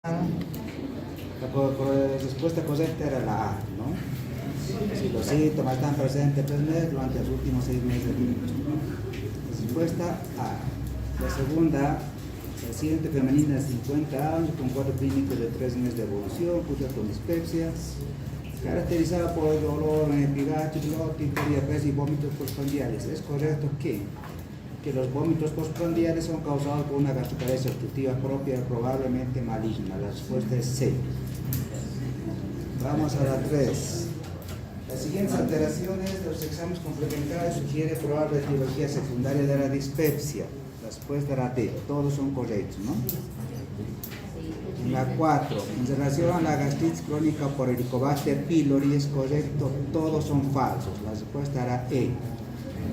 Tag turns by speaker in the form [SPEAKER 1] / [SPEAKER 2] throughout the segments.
[SPEAKER 1] La respuesta correcta era la A, ¿no? Si los síntomas están presentes durante los últimos 6 meses de vida. Respuesta A. La segunda, paciente femenina de 50 años con cuadro clínico de 3 meses de evolución, cursa con dispepsia, caracterizada por dolor en epigacho, glótico, diabetes y vómitos postprandiales. ¿Es correcto que los vómitos postprandiales son causados por una gastroparesia obstructiva propia y probablemente maligna? La respuesta es C. Vamos a la 3. Las siguientes alteraciones de los exámenes complementarios sugieren probable etiología secundaria de la dispepsia. La respuesta era D. Todos son correctos, ¿no? En la 4. En relación a la gastritis crónica por Helicobacter pylori, ¿es correcto? Todos son falsos. La respuesta era E.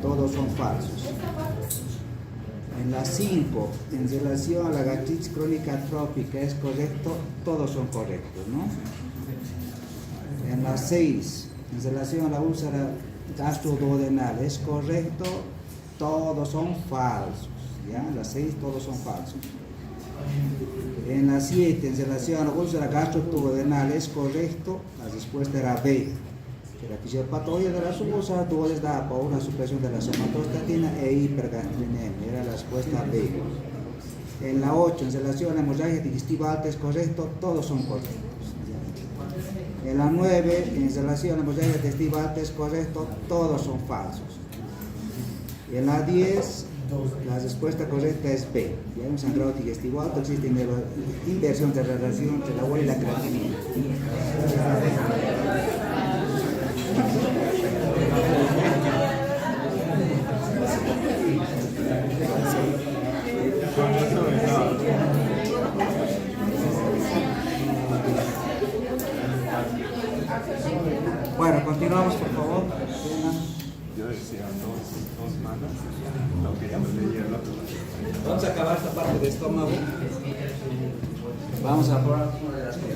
[SPEAKER 1] Todos son falsos. En la 5, en relación a la gastritis crónica atrópica, ¿es correcto? Todos son correctos, ¿no? En la 6, en relación a la úlcera gastroduodenal, ¿es correcto? Todos son falsos, ¿ya? En la 6, todos son falsos. En la 7, en relación a la úlcera gastroduodenal, ¿es correcto? La respuesta era B. Que la fisiopatología de las úlceras duodenales da por una supresión de la somatostatina e hipergastrinemia. Era la respuesta B. En la 8, en relación a la hemorragia digestiva alta, ¿es correcto? Todos son correctos. En la 9, en relación a la hemorragia digestiva alta, ¿es correcto? Todos son falsos. Y en la 10, la respuesta correcta es B. Ya un sangrado digestivo alto existe inversión de relación entre la agua y la creatinina. Bueno, continuamos por favor.
[SPEAKER 2] Yo decía dos manos, lo que ya me leía el otro.
[SPEAKER 1] Vamos a acabar esta parte de estómago. Vamos a probar una de las cosas.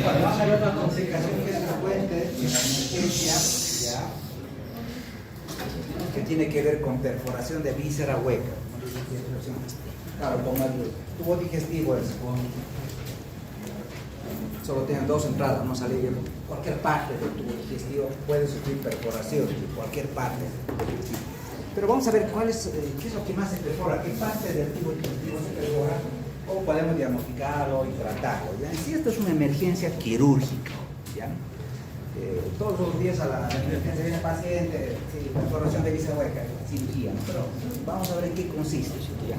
[SPEAKER 1] Bueno, vamos a ver una complicación que es frecuente en la emergencia, ¿ya? Que tiene que ver con perforación de víscera hueca. Claro, como el tubo digestivo es solo tienen 2 entradas, no salir cualquier parte del tubo digestivo puede sufrir perforación de cualquier parte del tubo digestivo. Pero vamos a ver qué es lo que más se perfora, qué parte del tubo digestivo se perfora, cómo podemos diagnosticarlo y tratarlo, ¿ya? Si esto es una emergencia quirúrgica, ¿ya? Todos los días a la emergencia viene paciente, sí, perforación de víscera hueca, cirugía, ¿no? Pero vamos a ver en qué consiste, ¿ya?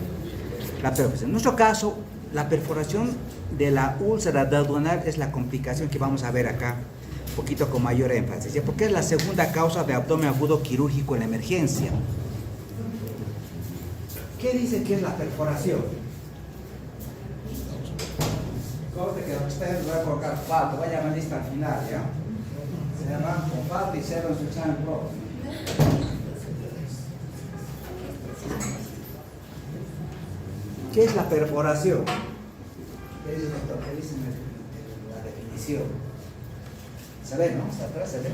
[SPEAKER 1] La perforación. En nuestro caso, la perforación de la úlcera duodenal es la complicación que vamos a ver acá, un poquito con mayor énfasis, ¿ya? Porque es la segunda causa de abdomen agudo quirúrgico en la emergencia. ¿Qué dice que es la perforación? Corte que usted va a colocar falta, voy a llamar lista al final, ¿ya? Se llama con falta y cero en su examen propio. ¿Qué es la perforación? ¿Qué dice el doctor? ¿Qué dice en la definición? ¿Se ve, no? ¿Está atrás? ¿Se ve?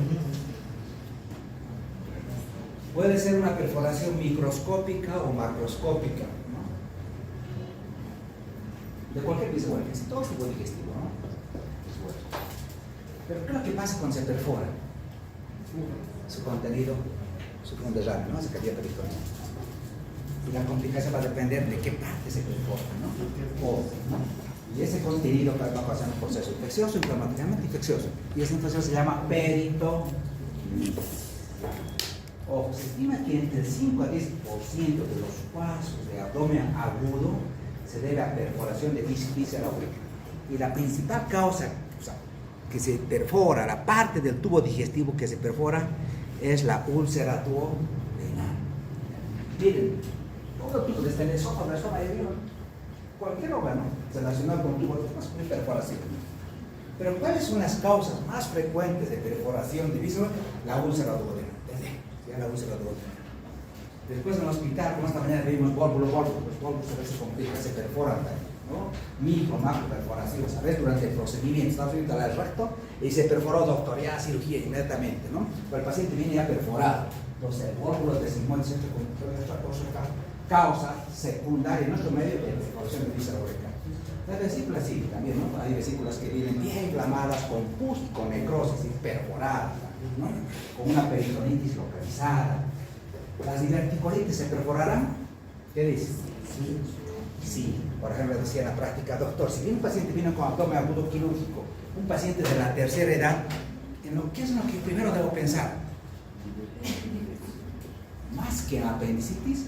[SPEAKER 1] Puede ser una perforación microscópica o macroscópica, ¿no? De cualquier víscera, todo tipo digestivo, ¿no? Pero ¿qué es lo que pasa cuando se perfora? Su contenido, su fondo de radio, ¿no? Se cambia peritoneal. Y la complicación va a depender de qué parte se perfora, ¿no? Y ese contenido va a pasar un proceso infeccioso, inflamatoriamente infeccioso. Y esa infección se llama peritonitis. Ojo, se estima que entre el 5 a 10% de los casos de abdomen agudo se debe a perforación de víscera hueca. Y la principal causa, que se perfora, la parte del tubo digestivo que se perfora, es la úlcera duodenal. Miren, todo tipo desde el esófago, cualquier órgano relacionado con tubo es una perforación. Pero ¿cuáles son las causas más frecuentes de perforación de víscera? La úlcera duodenal. Ya la úlcera duodenal. Después en el hospital, como esta mañana vimos los válvulos a veces se complican, se perforan, ¿no? Micro, macro perforaciones, a veces durante el procedimiento, está frente al recto, y se perforó, doctor, ya cirugía inmediatamente, ¿no? Pero el paciente viene ya perforado. Entonces, el óvulo de sigmoide centro causa secundaria en nuestro medio de perforación de víscera uretra. Las vesículas sí, también, ¿no? Hay vesículas que vienen bien inflamadas, con pus, con necrosis, perforadas, ¿no? Con una peritonitis localizada. ¿Las diverticulitis se perforarán? ¿Qué dice? Sí. Sí. Por ejemplo, decía en la práctica, doctor, si viene un paciente viene con abdomen agudo quirúrgico, un paciente de la tercera edad, ¿qué es lo que primero debo pensar? Más que en apendicitis,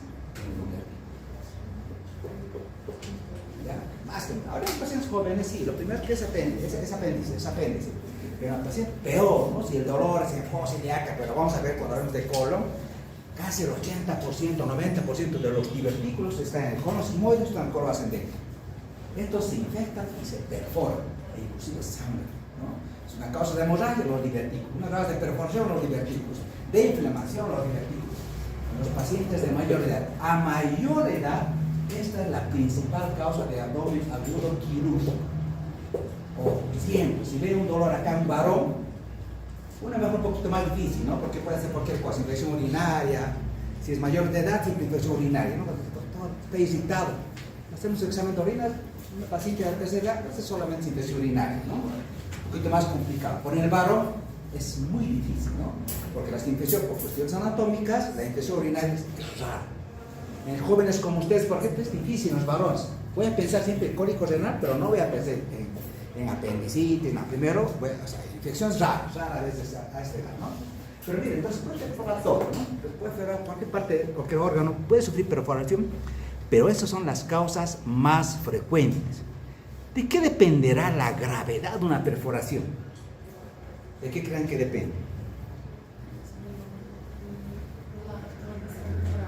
[SPEAKER 1] más que ahora en pacientes jóvenes sí, lo primero que es apéndice, pero en el paciente peor, ¿no? Si el dolor es en fosa ilíaca, pero vamos a ver cuando hablamos de colon, casi el 80%, 90% de los divertículos están en el colon sigmoide, están en el colon ascendente. Estos se infectan y se perforan, e inclusive sangre, ¿no? Es una causa de hemorragia los divertículos, una causa de perforación los divertículos, de inflamación los divertículos. En los pacientes de mayor edad, a mayor edad, esta es la principal causa de abdomen agudo quirúrgico. O siempre, si ve un dolor acá en un varón, una mejor un poquito más difícil, ¿no? Porque puede ser cualquier cosa, infección urinaria. Si es mayor de edad, siempre infección urinaria, ¿no? Porque todo está irritado. Hacemos un examen de orina, un paciente de la tercera edad, es solamente infección urinaria, ¿no? Un poquito más complicado. Por el varón es muy difícil, ¿no? Porque las infecciones por cuestiones anatómicas, la infección urinaria es rara. En jóvenes como ustedes, por ejemplo, es difícil en los varones. Voy a pensar siempre en cólico renal, pero no voy a pensar en apendicitis, no. Primero, bueno, o sea, infecciones raras a veces a esta edad, ¿no? Pero miren, entonces puede perforar todo, ¿no? Puede perforar cualquier parte, cualquier órgano, puede sufrir perforación, pero esas son las causas más frecuentes. ¿De qué dependerá la gravedad de una perforación? ¿De qué creen que depende?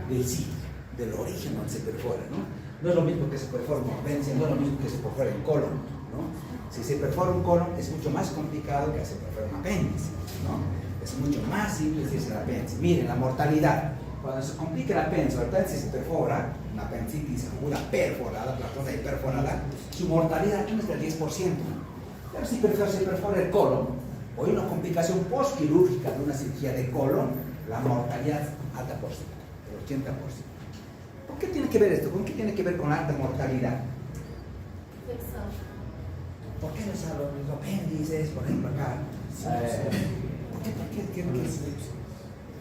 [SPEAKER 1] Del sitio, del origen donde se perfora, ¿no? No es lo mismo que se perfora en apéndice, no es lo mismo que se perfora en colon, ¿no? Si se perfora un colon es mucho más complicado que se perfora un apéndice, ¿no? Es mucho más simple si es el apéndice. Miren, la mortalidad, cuando se complica el apéndice se perfora, una apendicitis aguda perforada, la cosa perforada, su mortalidad es del 10%. Pero si se perfora el colon, o hay una complicación postquirúrgica de una cirugía de colon, la mortalidad es alta por ciento, el 80%. ¿Por qué tiene que ver esto? ¿Con qué tiene que ver con la alta mortalidad? ¿Por qué los apéndices, por ejemplo, acá? ¿Por qué?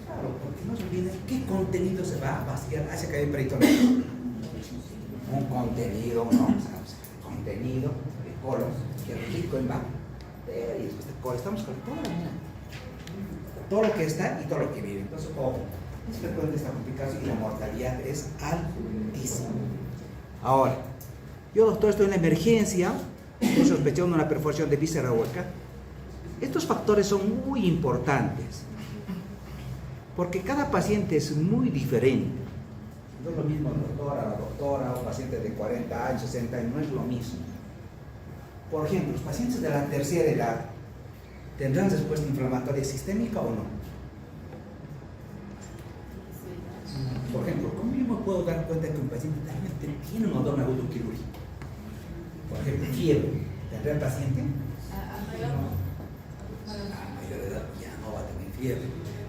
[SPEAKER 1] Claro, porque no se olviden qué contenido se va a vaciar hacia caer el peritoneo. Un contenido, ¿no? Contenido de colon que es rico en bacterias. Estamos con todo lo que está y todo lo que vive. Entonces, ojo, es frecuente esta complicación y la mortalidad es altísima. Ahora, yo, doctor, estoy en la emergencia. Estoy sospechando una perforación de víscera hueca. Estos factores son muy importantes porque cada paciente es muy diferente. No es lo mismo el doctor, a la doctora, un paciente de 40 años, 60 años, no es lo mismo. Por ejemplo, los pacientes de la tercera edad tendrán respuesta inflamatoria sistémica o no. Por ejemplo, ¿cómo yo me puedo dar cuenta que un paciente realmente tiene un abdomen agudo quirúrgico? Por ejemplo, fiebre. ¿Tendrá el paciente? A mayor edad ya no va a tener fiebre.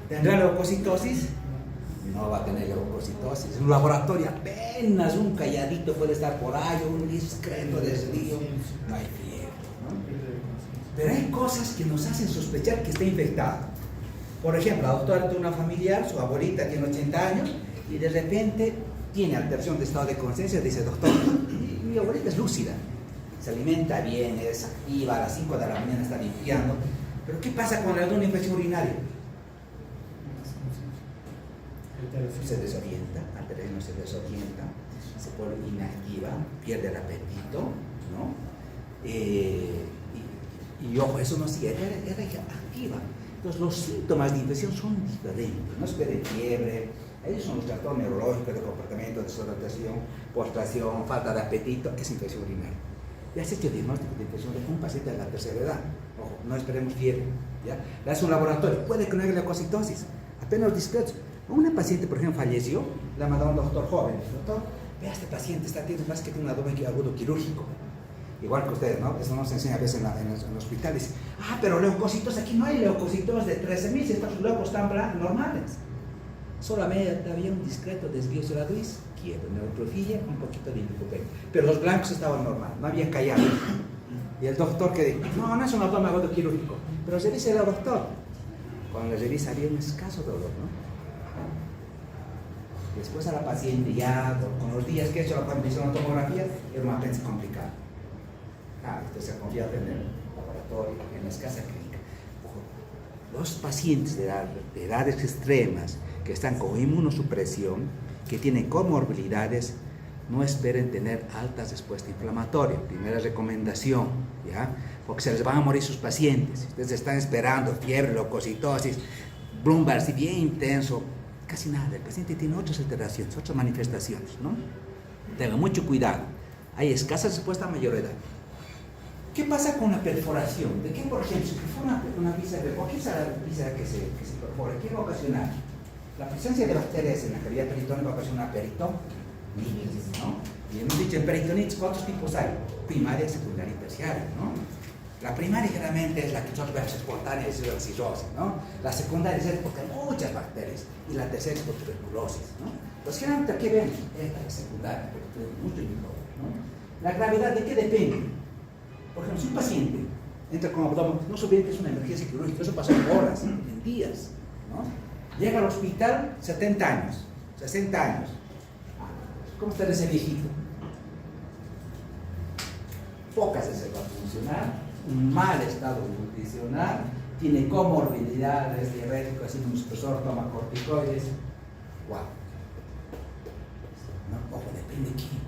[SPEAKER 1] ¿Tendrá leucocitosis? No va a tener leucocitosis. En un laboratorio apenas un calladito puede estar por ahí, un discreto desvío, no hay fiebre, ¿no? Pero hay cosas que nos hacen sospechar que está infectado. Por ejemplo, la doctora tiene una familiar, su abuelita tiene 80 años y de repente tiene alteración de estado de conciencia. Dice, doctor, mi abuelita es lúcida, se alimenta bien, es activa, a las 5 de la mañana está limpiando, pero ¿qué pasa cuando le da una infección urinaria? Se desorienta, alteración se desorienta, se pone inactiva, pierde el apetito, ¿no? Y ojo, eso no sigue, era activa. Entonces los síntomas de infección son diferentes, no esperen fiebre, ellos son los trastornos neurológicos de comportamiento, desorientación, postración, falta de apetito, es infección urinaria. Ya se ha hecho diagnóstico de infección de un paciente de la tercera edad. Ojo, no esperemos fiebre, ¿ya? Le hace un laboratorio, puede que no haya leucocitosis, apenas discretos. Una paciente, por ejemplo, falleció, le ha mandado a un doctor joven. Doctor, vea, este paciente está teniendo más que un abdomen agudo quirúrgico. igual que ustedes, ¿no? Eso nos enseña a veces en los hospitales. Ah, pero leucocitos, aquí no hay leucocitos de 13.000, si estos leucos están normales. Solamente había un discreto desvío de la raíz, quieto, neutrofilia, un poquito de linfopenia. Pero los blancos estaban normales, no había callado. Y el doctor que dijo, no, no es un abdomen agudo quirúrgico, pero revisa el doctor. Cuando le revisa había un escaso dolor, ¿no? Después a la paciente ya, con los días que he hecho la cuando una tomografía, era una apéndice complicada. Claro, usted se ha confiado en el laboratorio, en la escasa clínica. Los pacientes de edades extremas que están con inmunosupresión, que tienen comorbilidades, no esperen tener altas respuestas inflamatorias. Primera recomendación, ¿ya? Porque se les van a morir sus pacientes. Ustedes están esperando fiebre, leucocitosis, lumbar así bien intenso, casi nada. El paciente tiene otras alteraciones, otras manifestaciones, ¿no? Tengan mucho cuidado. Hay escasa respuesta a mayor edad. ¿Qué pasa con la perforación? ¿De qué, por ejemplo, si perfora una víscera, ¿por qué es la víscera que se perfora? ¿Qué va a ocasionar? La presencia de bacterias en la cavidad peritonea va a ocasionar peritonitis, ¿no? Y hemos dicho en peritonitis, ¿cuántos tipos hay? Primaria, secundaria y terciaria, ¿no? La primaria generalmente es la que nosotros vemos espontánea, es la cirrosis, ¿no? La secundaria es porque hay muchas bacterias, y la tercera es por tuberculosis, ¿no? Pues generalmente, ¿qué vemos? Esta es secundaria, porque tiene mucho microbio, ¿no? La gravedad, ¿de qué depende? Por ejemplo, si un paciente entra con abdomen, no se olviden que es una emergencia quirúrgica, eso pasa en horas, en días, ¿no? Llega al hospital, 70 años, 60 años. ¿Cómo está ese viejito? Pocas veces va a funcionar, un mal estado nutricional, tiene comorbilidades, diabéticos, inmunosupresor, toma corticoides. ¡Wow! No, ojo, depende de quién.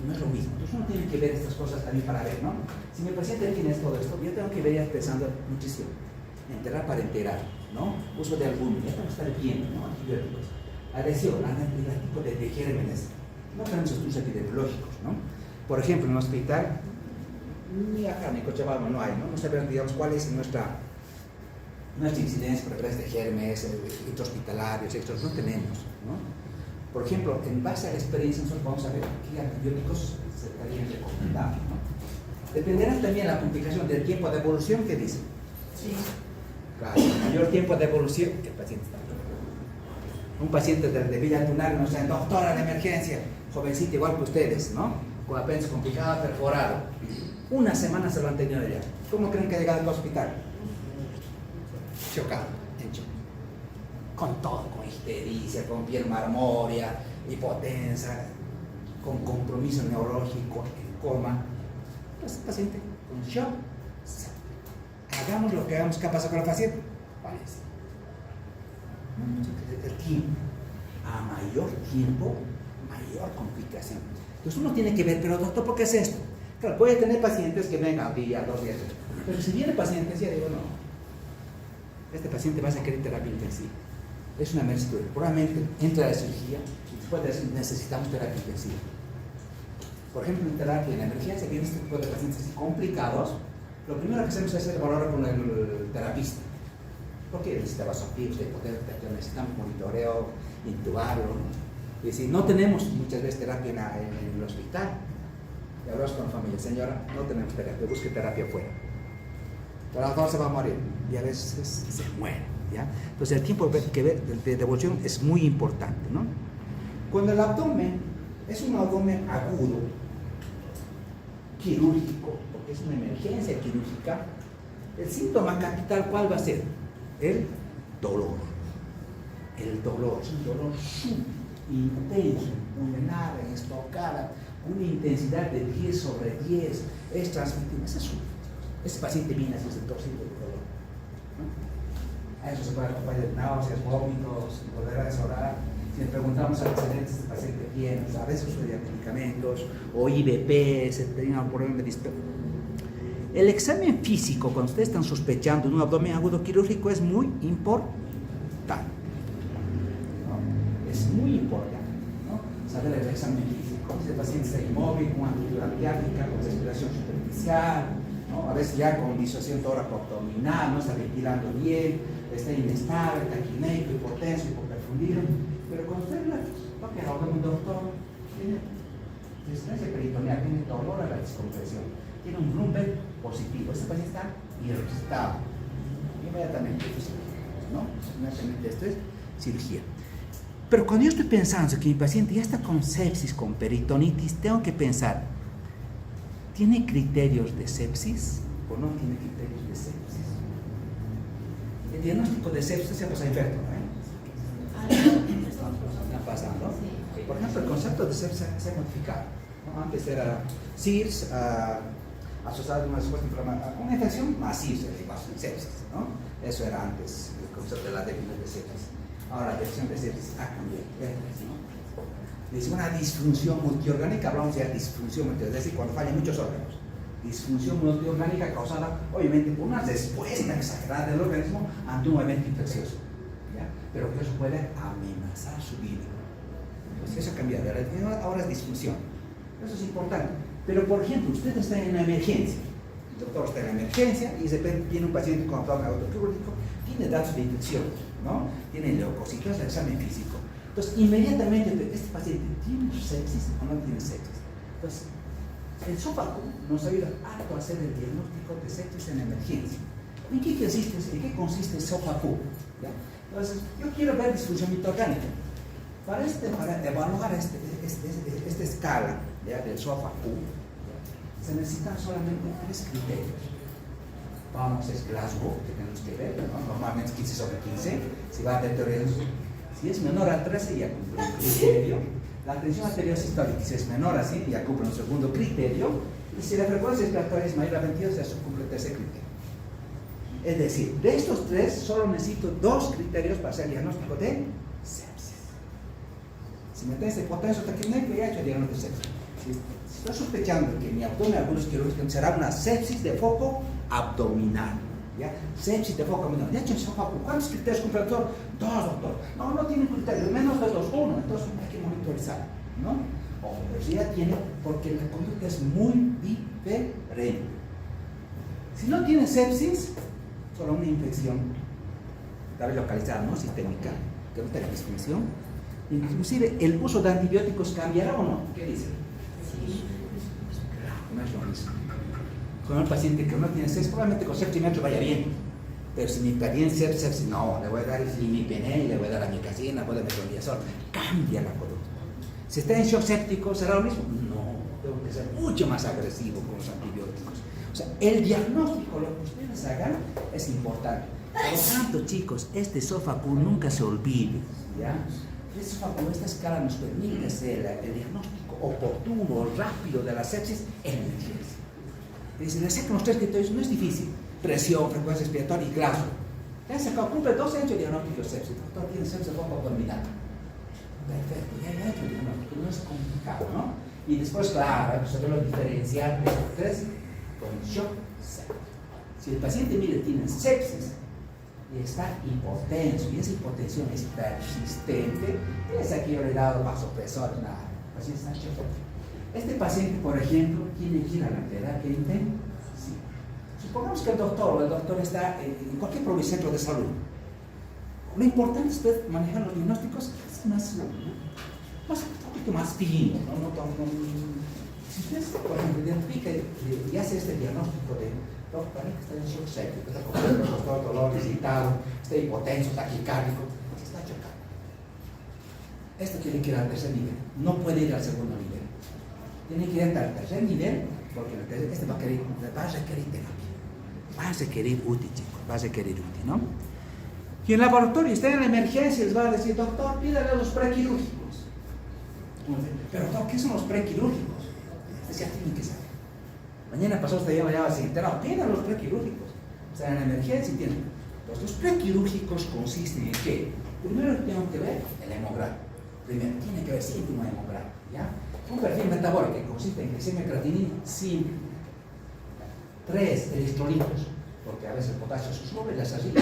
[SPEAKER 1] No es lo mismo. Entonces uno tiene que ver estas cosas también para ver, ¿no? Si mi paciente tiene todo esto, yo tengo que ver ya empezando nutrición, enterar para enterar, ¿no? Uso de albúmina, ya tengo que estar bien, ¿no? Antibióticos. Adhesión, tipo de gérmenes. No tenemos estudios epidemiológicos, ¿no? Por ejemplo, en el hospital, ni acá ni en Cochabamba no hay, ¿no? No sabemos, digamos, cuál es nuestra incidencia por de gérmenes, intrahospitalarios, estos no tenemos, ¿no? Por ejemplo, en base a la experiencia, nosotros vamos a ver qué antibióticos se estarían recomendando, ¿no? Dependerá también la complicación del tiempo de evolución que dicen. Sí. Claro, mayor tiempo de evolución que el paciente está. Un paciente de Villa Tunal nos dice, doctora de emergencia, jovencita igual que ustedes, ¿no? Con apéndice complicado, perforado. Una semana se lo han tenido ya. ¿Cómo creen que ha llegado al hospital? Chocado, en shock. Con todo, con ictericia, con piel marmórea, hipotensa, con compromiso neurológico, en coma. Pues el paciente con shock. Hagamos lo que hagamos, ¿qué pasa con el paciente? Fallece. El tiempo. A mayor tiempo, mayor complicación. Entonces uno tiene que ver, pero doctor, ¿por qué es esto? Claro, puede tener pacientes que vengan un día, 2 días, pero si viene pacientes, ya digo, no. Este paciente va a requerir terapia intensiva. Es una emergencia, probablemente entra a la cirugía y después de eso necesitamos terapia intensiva. Por ejemplo, en terapia, en la emergencia, viene este tipo de pacientes así complicados, lo primero que hacemos es evaluar con el terapista. Porque necesita vasoactivos, necesitamos monitoreo, intubarlo, ¿no? Y decir, no tenemos muchas veces terapia en el hospital. Y hablamos con la familia, señora, no tenemos terapia, busque terapia afuera. Pero la se va a morir y a veces se muere, ¿ya? Entonces el tiempo de devolución es muy importante, ¿no? Cuando el abdomen es un abdomen agudo, quirúrgico, porque es una emergencia quirúrgica, el síntoma capital, ¿cuál va a ser? El dolor. El dolor es un dolor súbito, intenso, pulmonar, estocada, una intensidad de 10 sobre 10, es transmitible, es azul. Ese paciente viene así, se torcido de dolor, ¿no? A eso se puede acompañar de náuseas, vómitos, poder desorar. Si le preguntamos a los antecedentes, este paciente tiene, a veces usa medicamentos, o IBP, se tiene un problema de dispersión. El examen físico, cuando ustedes están sospechando de un abdomen agudo quirúrgico, es muy importante, ¿no? Es muy importante, ¿no? Saber el examen físico. Si el paciente está inmóvil, con amplitud arqueática, con respiración superficial, ¿no? A veces ya con disociación tóraco-abdominal, no está ventilando bien, está inestable, taquineico, hipotenso, hipoperfundido. Pero cuando usted habla, ¿qué abdomen, doctor? Resistencia peritoneal, tiene dolor a la descompresión, tiene un Bloomberg positivo. Este paciente está irritado. Inmediatamente, ¿no? Inmediatamente esto es cirugía. Pero cuando yo estoy pensando que mi paciente ya está con sepsis, con peritonitis, tengo que pensar, ¿tiene criterios de sepsis o no tiene criterios de sepsis? El diagnóstico de sepsis se pasa enfermo, está pasando. Por ejemplo, el concepto de sepsis se ha modificado, ¿no? Antes era SIRS, asociado a una respuesta inflamatoria, una infección masiva, sepsis, ¿no? Eso era antes el concepto de la definición de sepsis. Ahora la definición de sepsis ha cambiado, ¿no? Dice una disfunción multiorgánica, hablamos de disfunción multiorgánica, es decir, cuando fallan muchos órganos. Disfunción multiorgánica causada, obviamente, por una respuesta exagerada del organismo ante un evento infeccioso, ¿ya? Pero que eso puede amenazar su vida. Entonces, eso ha cambiado, ahora es disfunción. Eso es importante. Pero, por ejemplo, usted está en una emergencia, el doctor está en la emergencia y de repente viene un paciente con abdomen autoquirúrgico, tiene datos de infección, ¿no? Tiene leucocitos, el examen físico. Entonces, inmediatamente, este paciente tiene sepsis o no tiene sepsis. Entonces, el SOFACU nos ayuda a hacer el diagnóstico de sepsis en emergencia. ¿En qué consiste el SOFACU? ¿Ya? Entonces, yo quiero ver disfunción mitocárdica. Para evaluar esta escala, ¿ya?, del SOFACU, se necesitan solamente 3 criterios. Vamos, es Glasgow, que tenemos que ver, ¿no? Normalmente es 15/15. Si va a deteriorarse, si es menor a 13, ya cumple un criterio. La tensión arterial sistólica, si es menor así, ya cumple un segundo criterio. Y si la frecuencia respiratoria es mayor a 22, ya se cumple el tercer criterio. Es decir, de estos 3, solo necesito 2 criterios para hacer el diagnóstico de sepsis. Si me tenés hipotenso taquimnémico, ya he hecho el diagnóstico de sepsis. Si estoy sospechando que mi abdomen algunos quirúrgico será una sepsis de foco abdominal, ¿ya? Sepsis de foco abdominal. Ya he hecho el SOFACU. ¿Cuántos criterios cumple el doctor? 2, doctor. No tiene criterios, menos de 2, 1. Entonces hay que monitorizar, ¿no? O pero si ya tiene, porque la conducta es muy diferente. Si no tiene sepsis, solo una infección, tal vez localizada, ¿no? Sistémica, que no tenga disfunción. Inclusive, ¿el uso de antibióticos cambiará o no? ¿Qué dice? Sí. Claro, no es lo mismo. Con un paciente que no tiene sepsis, probablemente con sepsis vaya bien. Pero si mi paciente tiene sepsis, no, le voy a dar imipenem, le voy a dar amikacina, voy a dar metronidazol. Cambia la conducta. Si está en shock séptico, ¿será lo mismo? No, tengo que ser mucho más agresivo con los antibióticos. O sea, el diagnóstico, lo que ustedes hagan, es importante. Por lo tanto, chicos, este SOFACU nunca se olvide, ¿ya? Este SOFACU, esta escala nos permite hacer el diagnóstico oportuno, rápido de la sepsis en emergencia. Es decir, con los 3 criterios no es difícil. Presión, frecuencia respiratoria y Glasgow. Ya se cumple 2 hechos diagnósticos de sepsis. El doctor tiene sepsis de foco abdominal. Perfecto, ya he hecho el diagnóstico, no es complicado, ¿no? Y después, claro, hay que saberlo diferenciar de estos 3 con shock séptico. Si el paciente, mire, tiene sepsis y está hipotenso, y esa hipotensión es persistente, piensa que yo le he dado vasopresor, nada, el paciente está en shock séptico. Este paciente, por ejemplo, tiene que ir a la terapia intensiva. Supongamos que el doctor está en cualquier centro de salud. Lo importante es manejar los diagnósticos un poquito más fino, ¿no? Si usted, por ejemplo, identifica y hace este diagnóstico de doctor, que está en shock séptico, está con dolor excitado, está hipotenso, taquicárdico, está chocando. Esto tiene que ir al tercer nivel, no puede ir al segundo nivel. Tiene que ir al tercer nivel, porque este va a requerir terapia. Va a requerir UTI, chicos, va a requerir UTI, ¿no? Y en el laboratorio está en la emergencia, les va a decir, doctor, pídale a los prequirúrgicos. Pero, doctor, ¿qué son los prequirúrgicos? Este ya tiene que saber. Mañana pasó usted ya así, no, pídale a los prequirúrgicos. O sea, en la emergencia tienen. Los prequirúrgicos consisten en qué? Primero tengo que ver el hemograma. Primero, tiene que ver siempre un hemograma, ¿ya? Un perfil metabólico que consiste en glicemia, creatinina, simple. 3 electrolitos, porque a veces el potasio se sube y las arriba.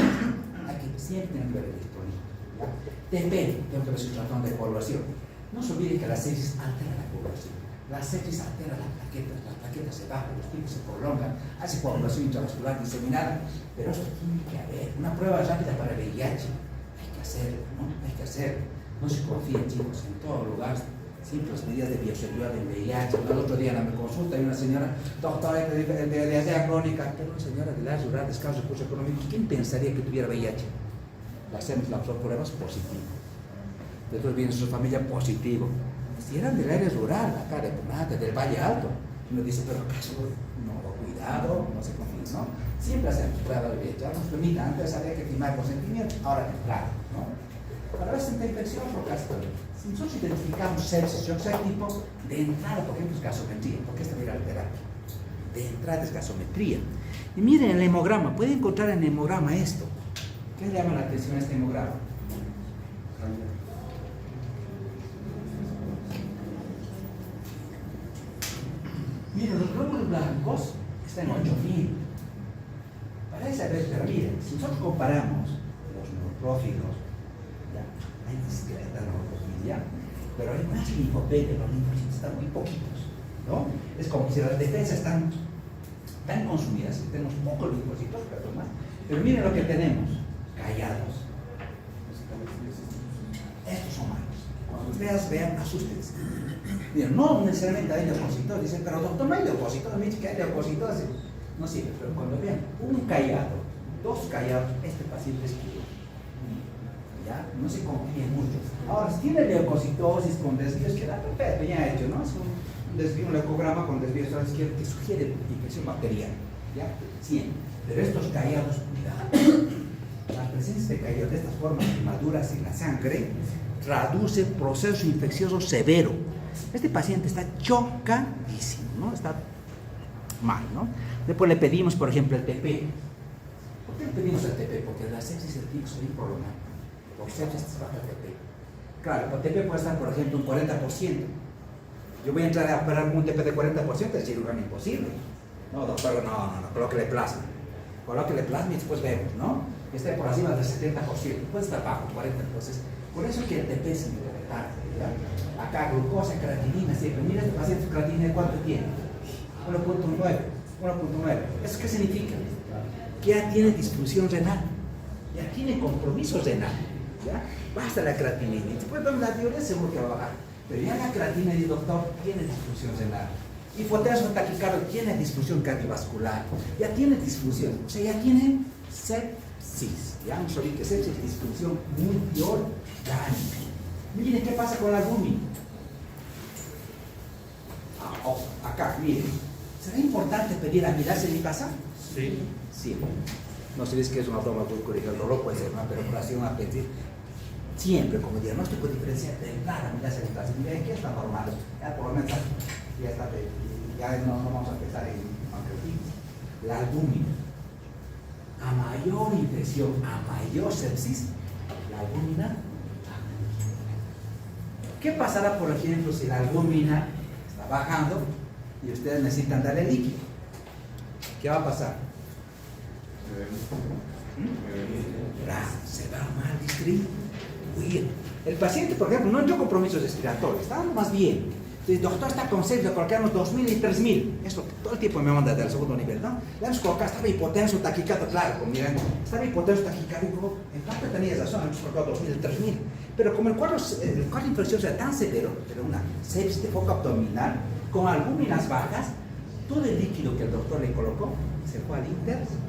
[SPEAKER 1] Aquí siempre tiene que ver electrolitos, ¿ya? Depende, tengo que ver su tratón de coagulación. No se olvide que la sepsis altera la coagulación. La sepsis altera las plaquetas se bajan, los tiempos se prolongan, hace coagulación intravascular diseminada, pero esto tiene que haber. Una prueba rápida para el VIH, hay que hacerlo, ¿no? Hay que hacerlo. No se confíen, chicos, en todo lugar
[SPEAKER 3] simples medidas de bioseguridad de VIH. El otro día en la consulta hay una señora, doctora de diarrea crónica, pero una señora de la rural de escasos recursos económicos, ¿quién pensaría que tuviera VIH? Le hacemos las pruebas positivo. Después viene su familia positivo. Si eran del área rural, acá de Punata, del Valle Alto, uno dice, pero acaso no, cuidado, no se confíe, ¿no? Siempre hacemos pruebas de VIH, ya nos permite, antes había que firmar consentimiento, ahora temprano, ¿no? Para ver si está infección o caso. Si nosotros identificamos sepsis, shock séptico, de entrada, por ejemplo, es gasometría, porque esta viral terapia. De entrada es gasometría. Y miren el hemograma, pueden encontrar en el hemograma esto. ¿Qué le llama la atención a este hemograma? Miren, los glóbulos blancos están en 8000. Parece haber, pero miren, si nosotros comparamos los neutrófilos, ya, hay discreta neutrofilia, pero hay más linfopenia, los linfocitos están muy poquitos, ¿no? Es como si las defensas están tan consumidas, que tenemos pocos linfocitos, pero miren lo que tenemos, callados. Estos son malos. Cuando ustedes vean, asústense. Miren, no necesariamente hay leucocitos, dicen, pero doctor, no hay leucocitos, me dice que hay leucocitos, no sirve, pero cuando vean un callado, dos callados, este paciente es quirúrgico. ¿Ya? No se confíe mucho. Ahora, si tiene leucocitosis con desvíos, queda perfecto, ya hecho, ¿no? Es un desvío, un leucograma con desvíos a la izquierda que sugiere infección bacteriana, ¿ya? Siempre. Pero estos callados, cuidado. La presencia de callados de estas formas maduras en la sangre traduce proceso infeccioso severo. Este paciente está chocadísimo, ¿no? Está mal, ¿no? Después le pedimos, por ejemplo, el TP. ¿Por qué le pedimos el TP? Porque la sepsis el tiempo se viene prolongando. Por sepsis se baja el TP. Claro, el TP puede estar, por ejemplo, un 40%. Yo voy a entrar a operar un TP de 40%, es cirugía imposible. No, doctor, no, colóquele plasma. Colóquele plasma y después vemos, ¿no? Que esté por encima del 70%. Puede estar bajo, 40%. Entonces, por eso es que el TP es importante, ¿ya? Acá, glucosa, creatinina, siempre. Mira este paciente, creatinina, ¿cuánto tiene? 1.9. ¿Eso qué significa? Que ya tiene disfunción renal, ya tiene compromiso renal, ¿ya? Basta la creatinina, y después de la diuresis seguro que va a bajar, pero ya la creatinina, y doctor, tiene disfunción renal, y potasio taquicardio tiene disfunción cardiovascular, ya tiene disfunción, o sea, ya tiene sepsis, ya no sabía que sepsis es disfunción multiorgánica. Miren qué pasa con la albúmina. Acá, miren. ¿Será importante pedir amilaza en mi casa?
[SPEAKER 2] Sí.
[SPEAKER 3] Sí. No se dice que es una broma glucórica, el dolor puede ser una perforación, apetito. Siempre, como diagnóstico diferencial, temprano amilaza en mi casa. Miren, aquí está normal. Ya por lo menos ya está, ya no vamos a empezar en pancreatitis. La albúmina. A mayor infección, a mayor sepsis, la albúmina. ¿Qué pasará, por ejemplo, si la albúmina está bajando y ustedes necesitan darle líquido? ¿Qué va a pasar? Se va mal distribuir. El paciente, por ejemplo, no entró compromisos respiratorios, estaba más bien. Entonces, doctor, está con sepsis, colocamos 2.000 y 3.000. Eso todo el tiempo me manda del segundo nivel, ¿no? Le hemos colocado, estaba hipotenso, taquicardio, claro, como miren, estaba hipotenso, taquicardio, en parte tenía razón, hemos colocado 2.000 y 3.000. Pero como el cuadro infeccioso era tan severo, era una sepsis de foco abdominal, con albúminas bajas, todo el líquido que el doctor le colocó se fue al intersticio.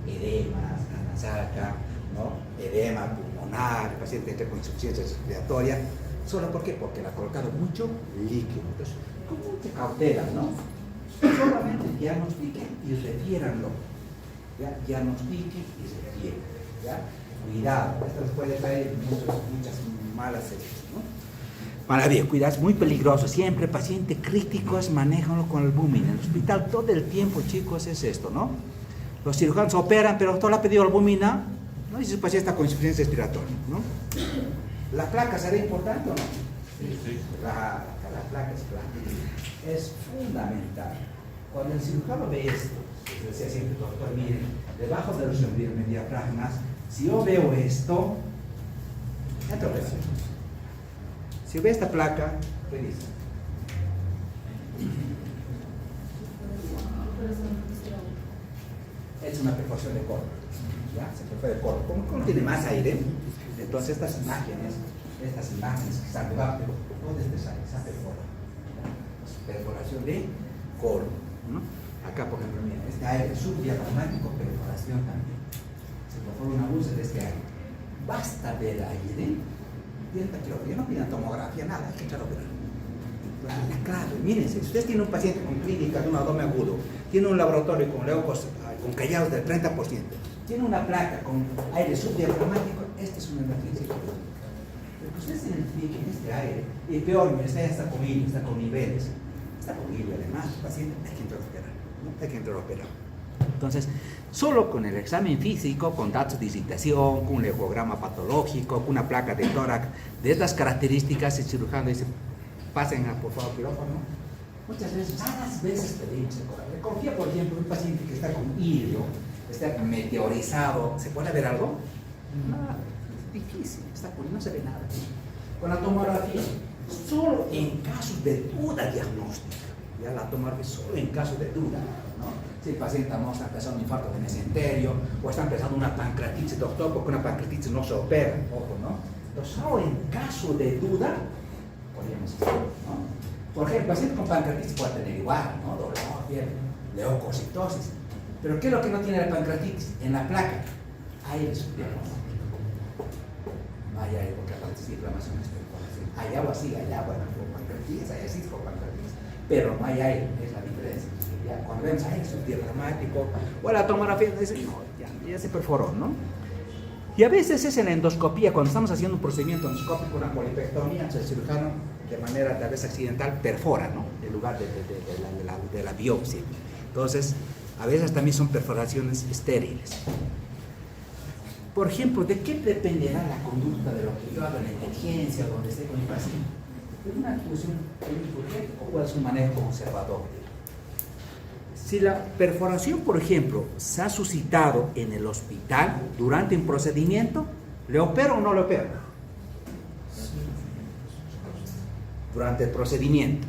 [SPEAKER 3] Edemas, anasaca, ¿no? Edema pulmonar, el paciente entra con insuficiencia respiratoria. ¿Solo por qué? Porque le ha colocado mucho líquido. Entonces, con mucha cautela, ¿no? Solamente diagnostiquen y refiéranlo. ¿Ya? Diagnostiquen y refieran. ¿Ya? Cuidado, esto les puede traer muchas malas sepsis, ¿no? Maravilla, cuidado, es muy peligroso. Siempre paciente críticos, manéjanlo con albúmina. En el hospital todo el tiempo, chicos, es esto, ¿no? Los cirujanos operan, pero el doctor le ha pedido albúmina, ¿no? Y ese paciente está con insuficiencia respiratoria, ¿no? ¿La placa será importante o no?
[SPEAKER 2] Sí.
[SPEAKER 3] La placa es fundamental. Cuando el cirujano ve esto, les decía siempre, doctor, miren, debajo de los diafragmas, si yo veo esto, entonces, si ve esta placa, ¿qué dice? Es una perforación de córnea. ¿ya? Se perfora el colon. Como tiene más aire, entonces estas imágenes que están debajo, todo este sale, esa perforación de colon, ¿no? Acá, por ejemplo, mira, este aire subdiafragmático, perforación también. Se perfora una luz de este aire. Basta ver aire, yo no pidan tomografía, nada, hay que echar a operar. Claro, mírense, si ustedes tienen un paciente con clínica de un abdomen agudo, tiene un laboratorio con callados del 30%, tiene una placa con aire subdiafragmático, esta es una emergencia quirúrgica. Pero que ustedes identifiquen este aire, y peor, está con hilo, está con niveles, está con hilo además, el paciente hay que entrar a operar, ¿no? Hay que entrar a operar. Entonces, solo con el examen físico, con datos de incitación, con un ecograma patológico, con una placa de tórax, de estas características, el cirujano dice, pasen por favor al quirófano. Muchas veces pedimos el corazón. Confía, por ejemplo, un paciente que está con hilo, está meteorizado, ¿se puede ver algo? Nada, es difícil, no se ve nada. Con la tomografía, solo en casos de duda diagnóstica, ya la tomografía solo en casos de duda, ¿no? Si el paciente está empezando un infarto de mesenterio o está empezando una pancreatitis, doctor, porque una pancreatitis no se opera, ojo, ¿no? Entonces, solo en caso de duda, podríamos hacer, ¿no? Por ejemplo, el paciente con pancreatitis puede tener igual, ¿no? Dolor, fiebre, leucocitosis. Pero ¿qué es lo que no tiene la pancreatitis? En la placa, aire subdiafragmático. No hay aire porque la inflamación es perforación. Hay agua, sí, hay agua con pancreatitis, hay así con pancreatitis. Pero no hay aire, es la diferencia. Ya, cuando vemos aire subdiafragmático o la tomografía, dice, no, ya se perforó, ¿no? Y a veces es en la endoscopía, cuando estamos haciendo un procedimiento endoscópico, una polipectomía, el cirujano de manera tal vez accidental perfora, ¿no? El lugar de la biopsia. Entonces, a veces también son perforaciones estériles. Por ejemplo, ¿de qué dependerá la conducta de lo que yo hago en la emergencia, donde esté con mi paciente? ¿Es una actuación urgente o es un manejo conservador? Si la perforación, por ejemplo, se ha suscitado en el hospital durante un procedimiento, ¿le opero o no le opero? Durante el procedimiento.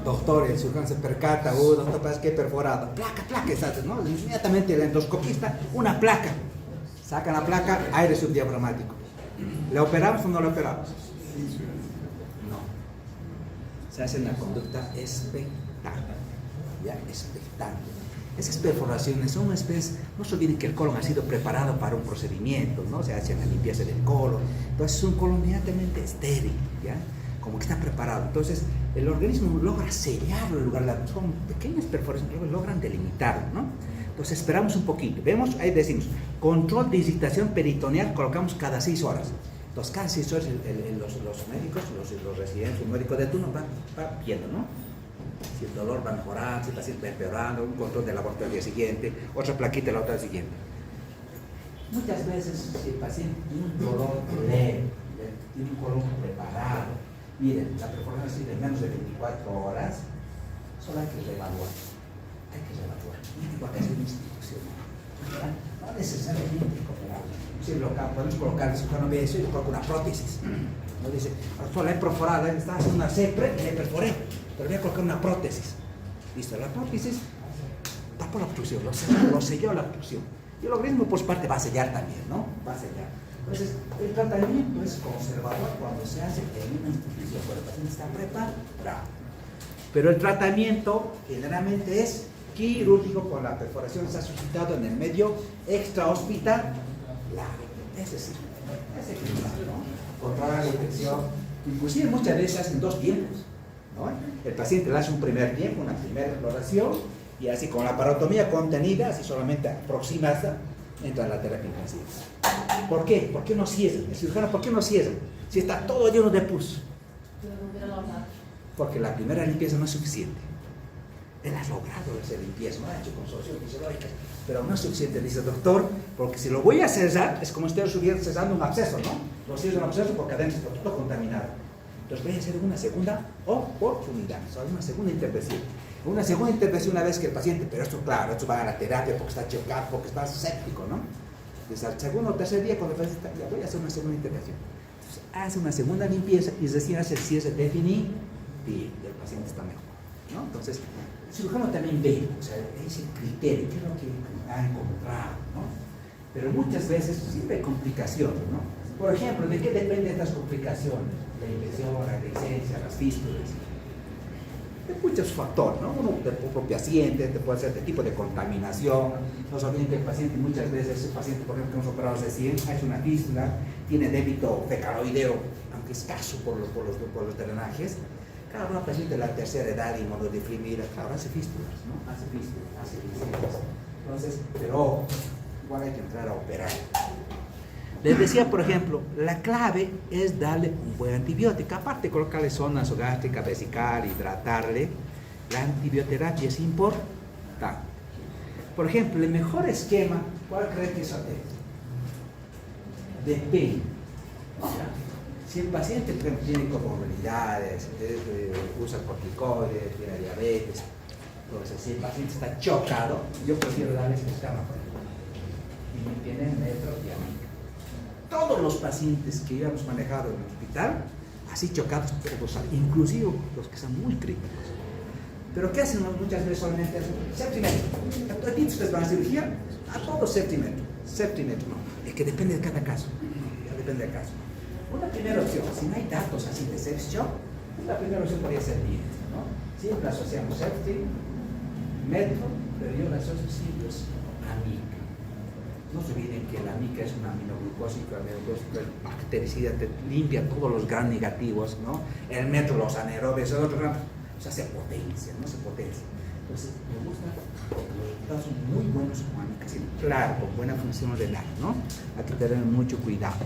[SPEAKER 3] Doctor, el cirujano se percata, doctor, parece que he perforado. Placa, ¿no? Inmediatamente el endoscopista, una placa. Sacan la placa, aire subdiafragmático. ¿Le operamos o no le operamos? No. Se hace una conducta expectante. Ya, expectante. Esas perforaciones son una especie, no se olviden que el colon ha sido preparado para un procedimiento, ¿no? Se hace la limpieza del colon. Entonces es un colon inmediatamente estéril, ¿ya? Como que está preparado. Entonces el organismo logra sellarlo en lugar de son pequeñas perforaciones, logran delimitarlo, ¿no? Entonces esperamos un poquito. Vemos, ahí decimos, control de excitación peritoneal colocamos cada 6 horas. Entonces cada 6 horas los médicos, los residentes, el médico de turno va viendo, ¿no? Si el dolor va mejorando, si el paciente va empeorando, un control del laboratorio al día siguiente, otra plaquita la otra siguiente. Muchas veces si el paciente tiene un dolor leve, tiene un colon preparado, miren, la perforación así de menos de 24 horas, solo hay que reevaluar. Hay que reevaluar. Porque es una institución. No necesariamente cooperar. Si podemos colocar, si uno ve eso, yo coloco una prótesis. No dice, solo he perforado, estaba haciendo una CEPRE y le perforé, pero voy a colocar una prótesis. Listo, la prótesis tapó la obstrucción, lo selló la obstrucción. Y el organismo, por su parte, va a sellar también, ¿no? Va a sellar. Entonces, el tratamiento es conservador cuando se hace en una institución, cuando el paciente está preparado. Pero el tratamiento generalmente es quirúrgico cuando la perforación se ha suscitado en el medio extrahospitalar. Es decir, ¿no? Controlar la infección, inclusive muchas veces hacen 2 tiempos, ¿no? El paciente le hace un primer tiempo, una primera exploración, y así con la parotomía contenida, así solamente aproximarse, entra en la terapia intensiva. ¿Por qué? ¿Por qué no cierran? El cirujano, ¿por qué no cierran? Si está todo lleno de pus. Porque la primera limpieza no es suficiente. Él ha logrado esa limpieza, no ha hecho con soluciones fisiológicas, pero no es suficiente, dice el doctor, porque si lo voy a cesar, es como si estuviera cesando un absceso, ¿no? Lo cierro un absceso porque adentro está todo contaminado. Entonces voy a hacer una segunda oportunidad, o sea, una segunda intervención. Una segunda intervención una vez que el paciente, pero esto claro, esto va a la terapia porque está chocado, porque está séptico, ¿no? Entonces al segundo o tercer día, cuando el paciente ya voy a hacer una segunda intervención. Entonces hace una segunda limpieza y recién hace el cierre definitivo y el paciente está mejor, ¿no? Entonces, el cirujano también ve, o sea, ese criterio, qué es lo que ha encontrado, ¿no? Pero muchas veces siempre hay complicaciones, ¿no? Por ejemplo, ¿de qué dependen estas complicaciones? La infección, la licencia, las fístulas. De muchos factores, ¿no? Uno del propio paciente, te puede ser de tipo de contaminación. No se olviden que el paciente muchas veces, el paciente, por ejemplo, que hemos operado recién, ha hecho una fístula, tiene débito fecaloideo, aunque escaso por los drenajes. Claro, una paciente de la tercera edad inmunodeprimida, claro, hace fístulas, ¿no? Hace fístulas, hace licencias. Entonces, pero igual hay que entrar a operar. Les decía, por ejemplo, la clave es darle un buen antibiótico, aparte de colocarle sonda nasogástrica, vesical, hidratarle. La antibioterapia es importante. Por ejemplo, el mejor esquema, ¿cuál cree que es el? Depende. Si el paciente tiene comorbilidades, usa corticoides, tiene diabetes, entonces si el paciente está chocado, yo prefiero darle este esquema. Y tiene metro y amiga. Todos los pacientes que habíamos manejado en el hospital, así chocados, inclusive los que son muy críticos. Pero ¿qué hacen muchas veces solamente? Septimetro. ¿A ti ustedes van a cirugía? A todos septimetro. Septimetro, no. Es que depende de cada caso. Ya depende del caso. Una primera opción, si no hay datos así de sepsis, la primera opción podría ser bien, ¿no? Siempre asociamos septic, metro, pero yo la asocio siempre es amiga. No se olviden que la mica es una aminoglucósica, el bactericida, te limpia todos los gram negativos, ¿no? El metro, los anaerobios, el otro gram, o sea, se potencia, ¿no? Se potencia. Entonces, me gusta, los resultados son muy buenos con amica, sí, claro, con buena función renal, ¿no? Hay que tener mucho cuidado.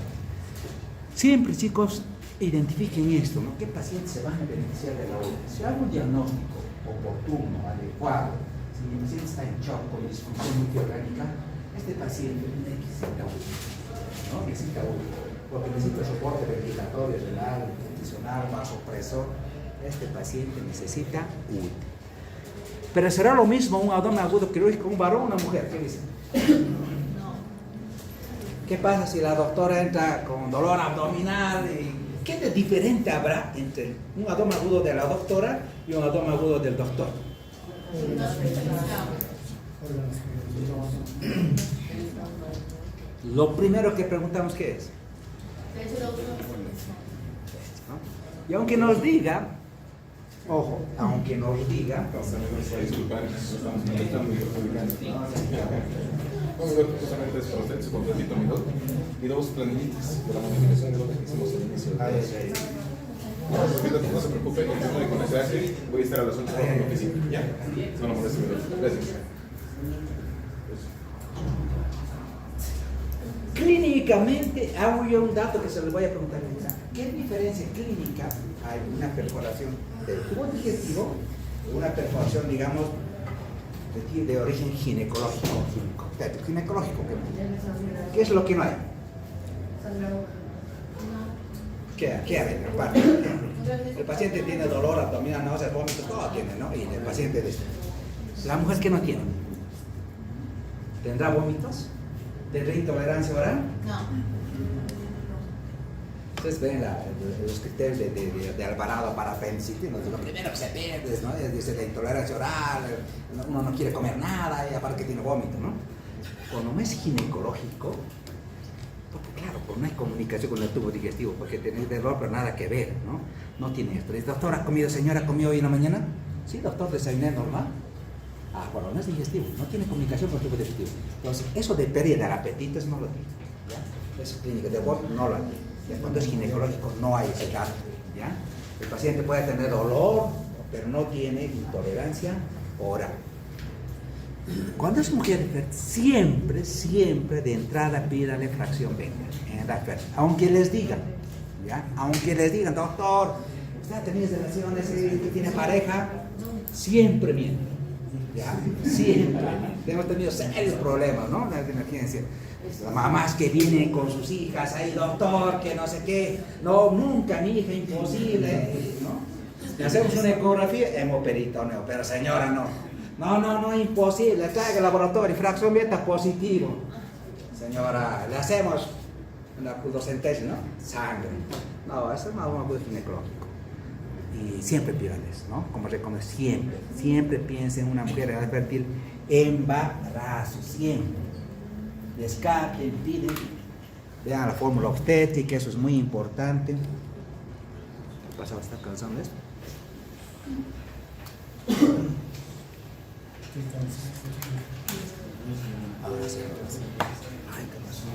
[SPEAKER 3] Siempre, chicos, identifiquen esto, ¿no? ¿Qué pacientes se van a beneficiar de la UTI? Si hay un diagnóstico oportuno, adecuado, si el paciente está en shock con disfunción multiorgánica, este paciente necesita UTI, ¿no? Necesita UTI, porque necesita soporte ventilatorio, renal, nutricional, vasopresor. Este paciente necesita UTI. Pero será lo mismo un abdomen agudo quirúrgico, un varón o una mujer, ¿qué dicen? ¿Qué pasa si la doctora entra con dolor abdominal? ¿Qué de diferente habrá entre un abdomen agudo de la doctora y un abdomen agudo del doctor? Lo primero que preguntamos, ¿qué es? ¿No? Y aunque nos diga, ojo, aunque nos diga,
[SPEAKER 4] Vamos a ver justamente eso, ustedes su completito y dos planillitas de la modificación de lo que hicimos al inicio. No se preocupe, el tema de conectarse, voy a estar a las 8 en la oficina. ¿Ya? No lo moleste, gracias.
[SPEAKER 3] Clínicamente, hago yo un dato que se les voy a preguntar. ¿Qué diferencia clínica hay en una perforación del tubo digestivo o una perforación, digamos, de origen ginecológico? ¿Qué es lo que no hay? ¿Qué hay? Aparte, el paciente tiene dolor abdominal, náuseas, vómitos, todo tiene, ¿no? Y el paciente de la mujer, ¿qué no tiene? ¿Tendrá vómitos? ¿Tendrá intolerancia oral?
[SPEAKER 5] No.
[SPEAKER 3] Ustedes ven los criterios de Alvarado para apendicitis, lo primero que se pierde, ¿no? Dice la intolerancia oral, uno no quiere comer nada y aparte que tiene vómito, ¿no? Cuando no es ginecológico, porque claro, pues no hay comunicación con el tubo digestivo, porque tiene dolor pero nada que ver, ¿no? No tiene esto. ¿El doctor ha comido, señora, comió hoy en la mañana? Sí, doctor, desayuné normal. Ah, bueno, no es digestivo, no tiene comunicación con el tubo digestivo. Entonces, eso de pérdida del apetito no lo tiene, ¿ya? Es clínico de vómito, no lo tiene. Cuando es ginecológico no hay ese dato, ¿ya? El paciente puede tener dolor, pero no tiene intolerancia oral. Cuando es mujer, siempre de entrada pídale fracción 20 en la oferta. Aunque les digan, ¿ya? Aunque les digan, doctor, usted ha tenido relaciones que tiene pareja, siempre miente, ¿ya? Siempre. Hemos tenido serios problemas, ¿no? La emergencia. Las mamás que vienen con sus hijas, ahí doctor, que no sé qué, no, nunca mi hija, imposible, ¿no? Le hacemos una ecografía, hemoperitoneo, pero señora no, imposible, traiga el laboratorio, fracción beta positivo. Señora, le hacemos una pulsocentésima, ¿no? Sangre. No, eso es un agudo ginecológico. Y siempre pídales, ¿no? Como recomiendo, siempre piensen en una mujer de edad fértil, embarazo, siempre. descarten, piden. Vean la fórmula obstétrica, eso es muy importante. ¿Qué pasaba? ¿Está cansando esto? Ahora sí, ahora sí. Ay, ¿qué pasó?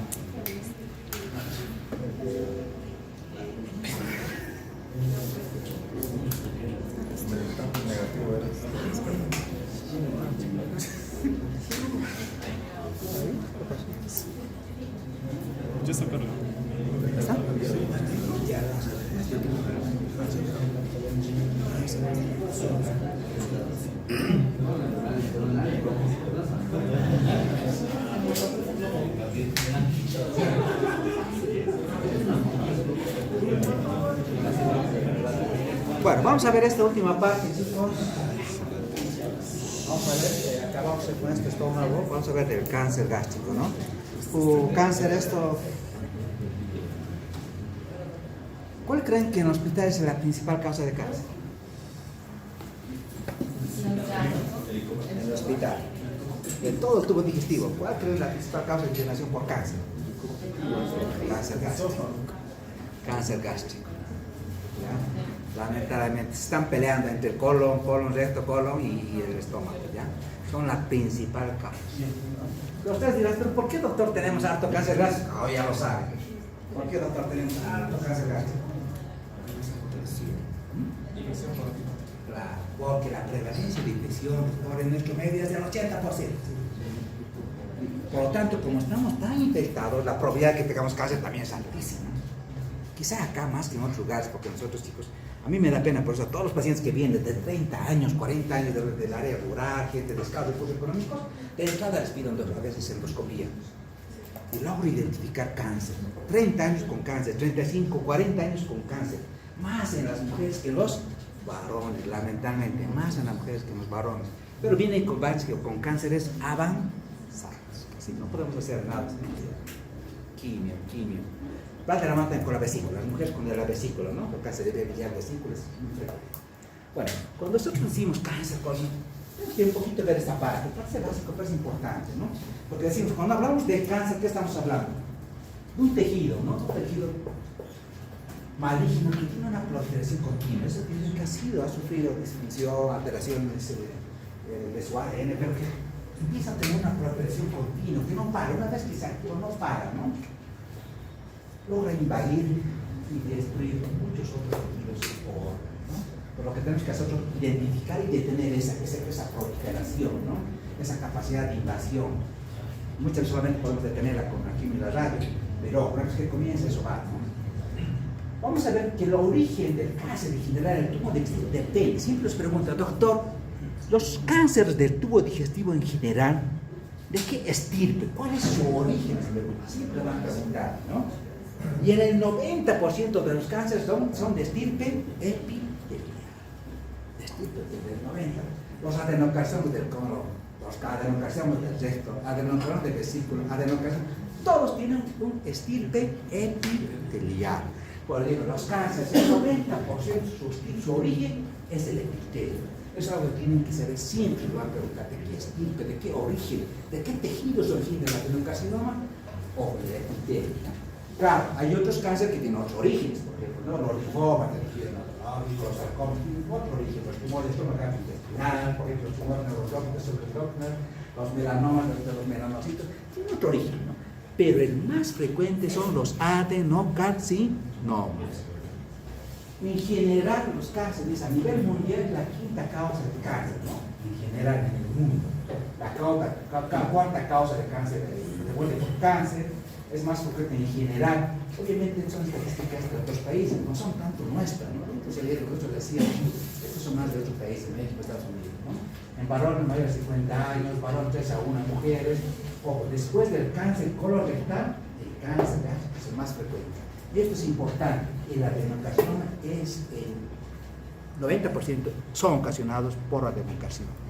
[SPEAKER 4] Negativo eres.
[SPEAKER 2] Ya está cargado.
[SPEAKER 3] ¿Está? Bueno, vamos a ver esta última parte, chicos. Vamos a ver, acabamos con este estómago. Vamos a ver del cáncer gástrico, ¿no? Cáncer, esto. ¿Cuál creen que en los hospitales es la principal causa de cáncer? En el hospital. De todo el tubo digestivo, ¿cuál creen es la principal causa de internación por cáncer? Cáncer gástrico. Cáncer gástrico. ¿Ya? Lamentablemente se están peleando entre el colon, recto, colon y el estómago, ¿ya? Son la principal causa. Pero ustedes dirán, ¿pero por qué, doctor, tenemos harto cáncer gástrico? Oh, ya lo saben. ¿Por qué, doctor, tenemos harto cáncer gástrico? Claro, porque la prevalencia de infección, doctor, en nuestro medio es del 80%. Por lo tanto, como estamos tan infectados, la probabilidad de que tengamos cáncer también es altísima. Quizá acá más que en otros lugares, porque nosotros, chicos, a mí me da pena por eso, a todos los pacientes que vienen de 30 años, 40 años del área rural, gente de escasos recursos económicos, de entrada les pido a veces endoscopía. Y logro identificar cáncer. 30 años con cáncer, 35, 40 años con cáncer. Más en las mujeres que en los varones, lamentablemente, más en las mujeres que en los varones. Pero vienen con cánceres avanzados. Así no podemos hacer nada. Quimio. Parte la matan con la vesícula, las mujeres con la vesícula, ¿no? El cáncer de billar vesícula es muy frecuente. Bueno, cuando nosotros decimos cáncer, tenemos que un poquito ver esta parte. El cáncer básico pero es importante, ¿no? Porque decimos, cuando hablamos de cáncer, ¿qué estamos hablando? De un tejido, ¿no? Un tejido maligno que tiene una proliferación continua. Ese tejido que ha sufrido disfunción, alteraciones de su ADN, pero que empieza a tener una proliferación continua, que no para. Una vez que se activa, no para, ¿no? Logra invadir y destruir muchos otros tejidos y órganos, ¿no? Por lo que tenemos que hacer es identificar y detener esa proliferación, ¿no? Esa capacidad de invasión. Muchas veces solamente podemos detenerla con la quimio y la radio, pero una vez que comienza eso va, ¿no? Vamos a ver que el origen del cáncer en general, el tubo digestivo, depende. Siempre les pregunto, doctor, los cánceres del tubo digestivo en general, ¿de qué estirpe? ¿Cuál es su origen? Siempre van a preguntar, ¿no? Y en el 90% de los cánceres son de estirpe epitelial. De estirpe del 90%. Los adenocarcinomas del colon, los adenocarcinomas del recto, adenocarcinomas del vesículo, adenocarcinomas, todos tienen un estirpe epitelial. Por ejemplo, los cánceres, el 90% su origen es el epitelio. Eso es algo que tienen que saber siempre. Lo van a preguntar de qué estirpe, de qué origen, de qué tejido se origina el adenocarcinoma o el epitelio. Claro, hay otros cánceres que tienen otros orígenes, por ejemplo, ¿no? Los linfomas, los sarcomas tienen otro origen, los tumores estomacales intestinal, por ejemplo, los tumores neurológicos, los melanomas, los melanocitos, tienen otro origen, ¿no? Pero el más frecuente son los adenocarcinomas. En general, los cánceres a nivel mundial es la quinta causa de cáncer, ¿no? En general, en el mundo. La cuarta causa de cáncer, de muerte por cáncer, es más frecuente en general. Obviamente son estadísticas de otros países, no son tanto nuestras, ¿no? Entonces ayer nosotros decíamos, estos son más de otros países, México, Estados Unidos, ¿no? En varones mayores de 50 años, varones 3 a 1 mujeres. Ojo, después del cáncer colorectal, el cáncer gástrico es el más frecuente. Y esto es importante, el adenocarcinoma es el 90% son ocasionados por adenocarcinoma.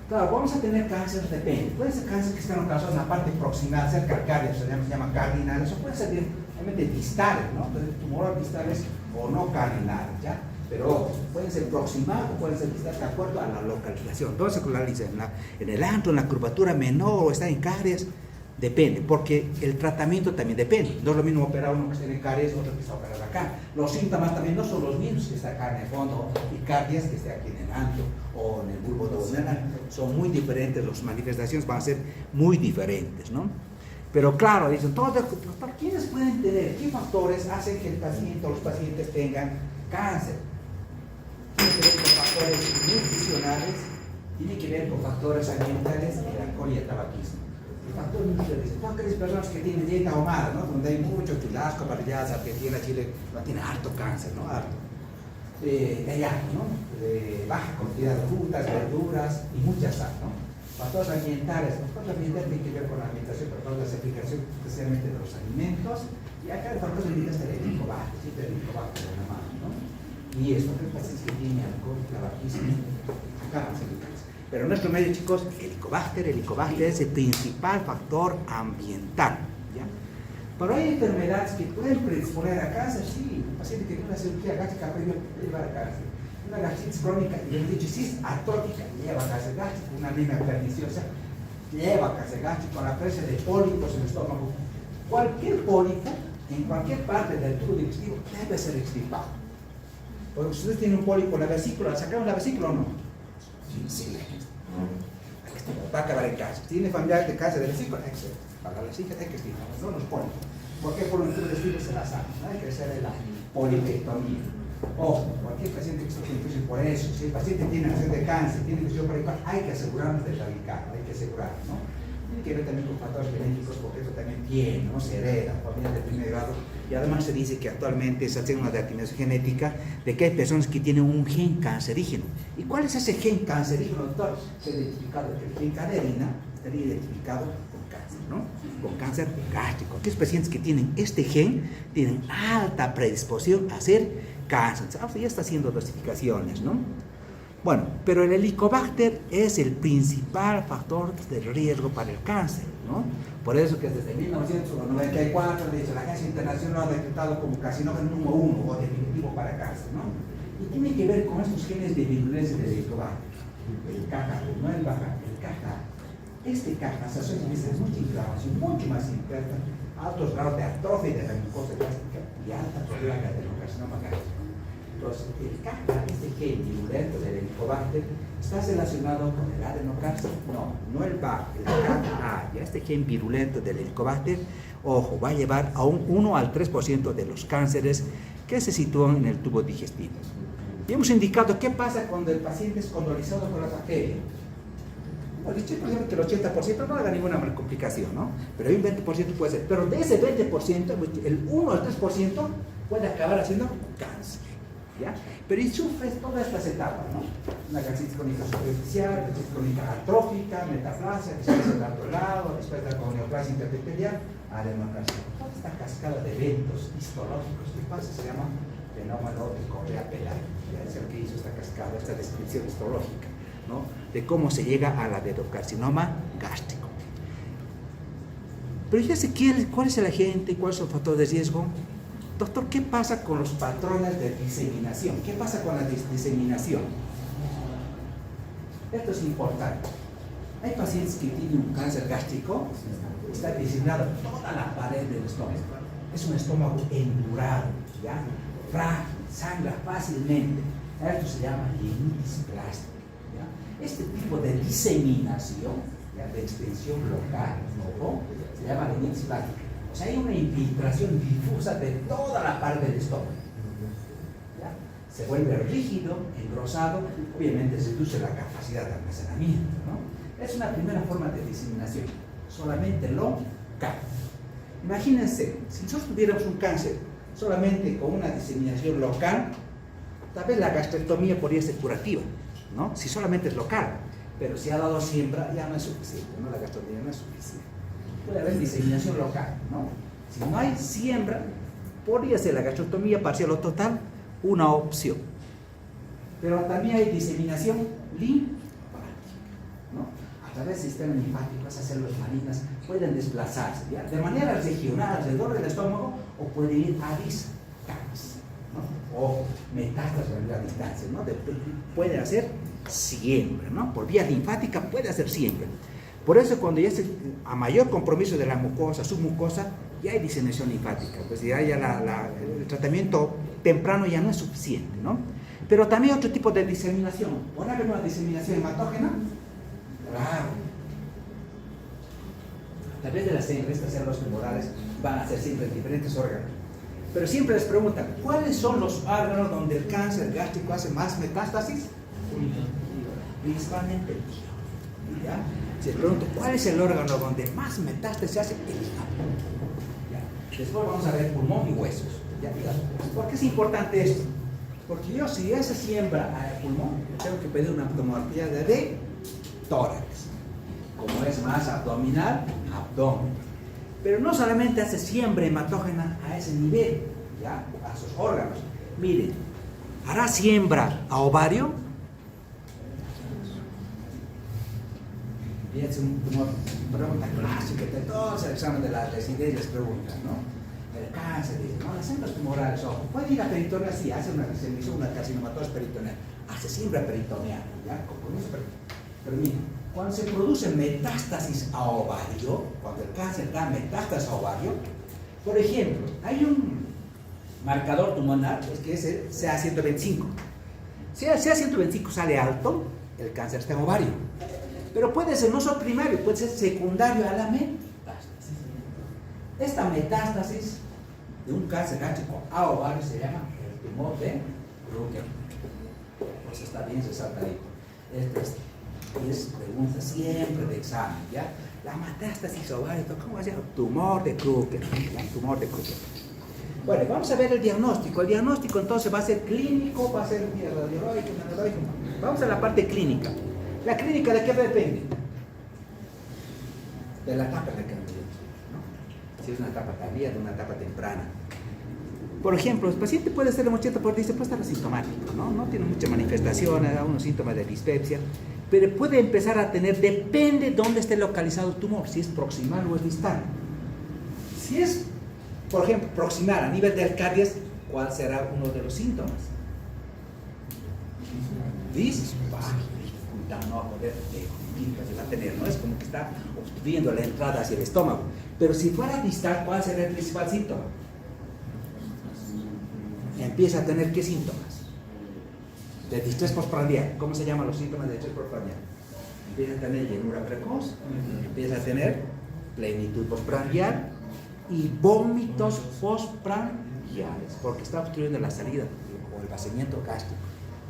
[SPEAKER 3] Claro, vamos a tener cáncer, depende. Puede ser cáncer que están ocasionados en la parte proximal, cerca al cardio, se llama cardinales, o puede ser realmente distales, ¿no? Entonces, tumores distales o no cardinales, ¿ya? Pero pueden ser proximal o pueden ser distal de acuerdo a la localización. Entonces, en el antro, en la curvatura menor o está en caries, depende, porque el tratamiento también depende. No es lo mismo operar uno que esté en caries, otro que está operado acá. Los síntomas también no son los mismos que está acá en el fondo y caries que esté aquí en el antro o en el bulbo abdominal. Son muy diferentes, las manifestaciones van a ser muy diferentes, ¿no? Pero claro, dicen, entonces, ¿quiénes pueden tener? ¿Qué factores hacen que el paciente o los pacientes tengan cáncer? Tiene que ver con factores nutricionales, tiene que ver con factores ambientales, el alcohol y el tabaquismo. El factor nutricional, todas aquellas personas que tienen dieta ahumada, ¿no? Donde hay mucho chulasco, parrilladas, Argentina, Chile, no tiene harto cáncer, ¿no? Harto. Allá, ¿no? Baja cantidad de frutas, verduras y mucha sal, ¿no? Factores ambientales, factores ambientales tienen que ver con la alimentación, pero con la aplicación especialmente de los alimentos. Y acá el factor ambiental es el helicobacter, siempre el helicobacter en la mano, ¿no? Y esto que el paciente que tiene alcohol, tabaquismo, acá se le cansa. Pero en nuestro medio, chicos, el helicobacter es el principal factor ambiental, ¿ya? Pero hay enfermedades que pueden predisponer a cáncer, sí. Un paciente que tiene una cirugía gástrica previa puede llevar a cáncer. Una gastritis crónica, y hemos dicho, si es atrófica, lleva a cáncer gástrico. Una anemia perniciosa lleva a cáncer gástrico. La presencia de pólipos en el estómago. Cualquier pólipo en cualquier parte del tubo digestivo debe ser extirpado. Porque si usted tiene un pólipo en la vesícula, ¿sacamos la vesícula o no? Sí, va a acabar en cáncer. Si tiene familiares de cáncer de vesícula, hay que para las hijas hay que extirpar, no los pólipos. Porque por un tubo digestivo se la sabe, no hay que hacer la polipectomía. Ojo, cualquier paciente que esté infección por eso, si el paciente tiene acción de cáncer, tiene infección pericardial, hay que asegurarnos de erradicarlo, hay que asegurarlo, ¿no? Tiene que ver también con factores genéticos, porque eso también tiene, ¿no? Se hereda, familia de primer grado, y además se dice que actualmente se hace una determinación genética de que hay personas que tienen un gen cancerígeno. ¿Y cuál es ese gen cancerígeno, doctor? Se ha identificado que el gen caderina estaría identificado con cáncer, ¿no? Con cáncer gástrico. Aquellos pacientes que tienen este gen tienen alta predisposición a hacer cáncer. Ya está haciendo dosificaciones, ¿no? Bueno, pero el helicobacter es el principal factor de riesgo para el cáncer, ¿no? Por eso que desde 1994, de hecho, la Agencia Internacional lo ha decretado como carcinógeno número 1 o definitivo para cáncer, ¿no? Y tiene que ver con estos genes de virulencia del helicobacter. El caja, no el baja, el caja. Este caja se asocia a mucha inflamación, mucho más interna, altos grados de atrofia de la mucosa gástrica y alta probabilidad de adenocarcinoma gástrico. Entonces, el caja, este gen virulento del helicobacter, ¿está relacionado con el adenocarcinoma? No el BAC, el caja. Ya este gen virulento del helicobacter, ojo, va a llevar a un 1 al 3% de los cánceres que se sitúan en el tubo digestivo. Y hemos indicado qué pasa cuando el paciente es condolizado con la bacteria. Bueno, dicho por ejemplo que el 80% no haga ninguna complicación, ¿no? Pero hay un 20% puede ser. Pero de ese 20%, el 1 al 3% puede acabar haciendo cáncer, ¿ya? Pero y sufre todas estas etapas, ¿no? Una gastritis crónica superficial, gastritis crónica atrófica, metaplasia, después del otro lado, después de la neoplasia interepitelial, adenocarcinoma. Toda esta cascada de eventos histológicos que pasa se llama fenómeno de correa pelágica. Es el que hizo esta cascada, esta descripción histológica, ¿no? De cómo se llega al adenocarcinoma gástrico. Pero ya sé cuál es el agente, cuál es el factor de riesgo. Doctor, ¿qué pasa con los patrones de diseminación? ¿Qué pasa con la diseminación? Esto es importante. Hay pacientes que tienen un cáncer gástrico, está diseminado toda la pared del estómago. Es un estómago endurado, ¿ya? Frágil, sangra fácilmente. Esto se llama rinitis plástica. Este tipo de diseminación, ¿ya? De extensión local, ¿no? Se llama rinitis plástica. O sea, hay una infiltración difusa de toda la parte del estómago. ¿Ya? Se vuelve rígido, engrosado, obviamente se reduce la capacidad de almacenamiento, ¿no? Es una primera forma de diseminación, solamente local. Imagínense, si nosotros tuviéramos un cáncer solamente con una diseminación local, tal vez la gastrectomía podría ser curativa, ¿no? Si solamente es local, pero si ha dado siembra ya no es suficiente, ¿no? La gastrectomía no es suficiente. Puede haber diseminación local, ¿no? Si no hay siembra, podría ser la gastrectomía parcial o total una opción. Pero también hay diseminación linfática, ¿no? A través del sistema linfático, esas células malignas pueden desplazarse, ¿ya? De manera regional alrededor del estómago o pueden ir a distancia, ¿no? O metástasis a larga distancia, ¿no? Puede hacer siempre, ¿no? Por vía linfática puede hacer siempre. Por eso cuando ya a mayor compromiso de la mucosa, submucosa, ya hay diseminación linfática, pues ya el tratamiento temprano ya no es suficiente, ¿no? Pero también otro tipo de diseminación. ¿Puede haber una diseminación hematógena? Claro. A través de las células tumorales van a ser siempre diferentes órganos. Pero siempre les preguntan, ¿cuáles son los órganos donde el cáncer gástrico hace más metástasis? Principalmente el hígado. ¿Ya? Si les pregunto, ¿cuál es el órgano donde más metástasis hace? El hígado. ¿Ya? Después vamos a ver pulmón y huesos. ¿Ya? ¿Por qué es importante esto? Porque yo, si ya se siembra al pulmón, tengo que pedir una tomografía de tórax. Como es más abdominal, abdomen. Pero no solamente hace siembra hematógena a ese nivel, ¿ya? A sus órganos. Miren, ¿hará siembra a ovario? Y es una pregunta clásica de todos los exámenes de la residencia les preguntan, ¿no? El cáncer, dice, no, las células tumorales, ojo, puede ir a peritoneal, sí, hace una carcinomatosis peritoneal, hace siembra peritoneal, ¿ya? Pero miren, cuando se produce metástasis a ovario, cuando el cáncer da metástasis a ovario, por ejemplo, hay un marcador tumoral, es que es el CA125. Si el CA125 sale alto, el cáncer está en ovario. Pero puede ser no solo primario, puede ser secundario a la metástasis. Esta metástasis de un cáncer gástrico a ovario se llama el tumor de Bruker. Pues está bien resaltadito. Es pregunta siempre de examen, ¿ya? La metástasis ovario, ¿cómo se llama? Tumor de Bruker, tumor de Bruker. Bueno, vamos a ver el diagnóstico. El diagnóstico entonces va a ser clínico, va a ser radiológico, neurológico. Vamos a la parte clínica. ¿La clínica de qué depende? De la etapa de cáncer, ¿no? Si es una etapa tardía, de una etapa temprana. Por ejemplo, el paciente puede ser demostrado por dice, puede estar asintomático, ¿no? No tiene mucha manifestación, da unos síntomas de dispepsia, pero puede empezar a tener, depende de dónde esté localizado el tumor, si es proximal o es distal. Si es, por ejemplo, proximal a nivel del cardias, ¿cuál será uno de los síntomas? No a poder se va a tener, ¿no? Es como que está obstruyendo la entrada hacia el estómago. Pero si fuera distal, ¿cuál sería el principal síntoma? Empieza a tener ¿qué síntomas? De distrés postprandial. ¿Cómo se llaman los síntomas de distrés postprandial? Empieza a tener llenura precoz, empieza a tener plenitud postprandial y vómitos postprandiales, porque está obstruyendo la salida o el vaciamiento gástrico.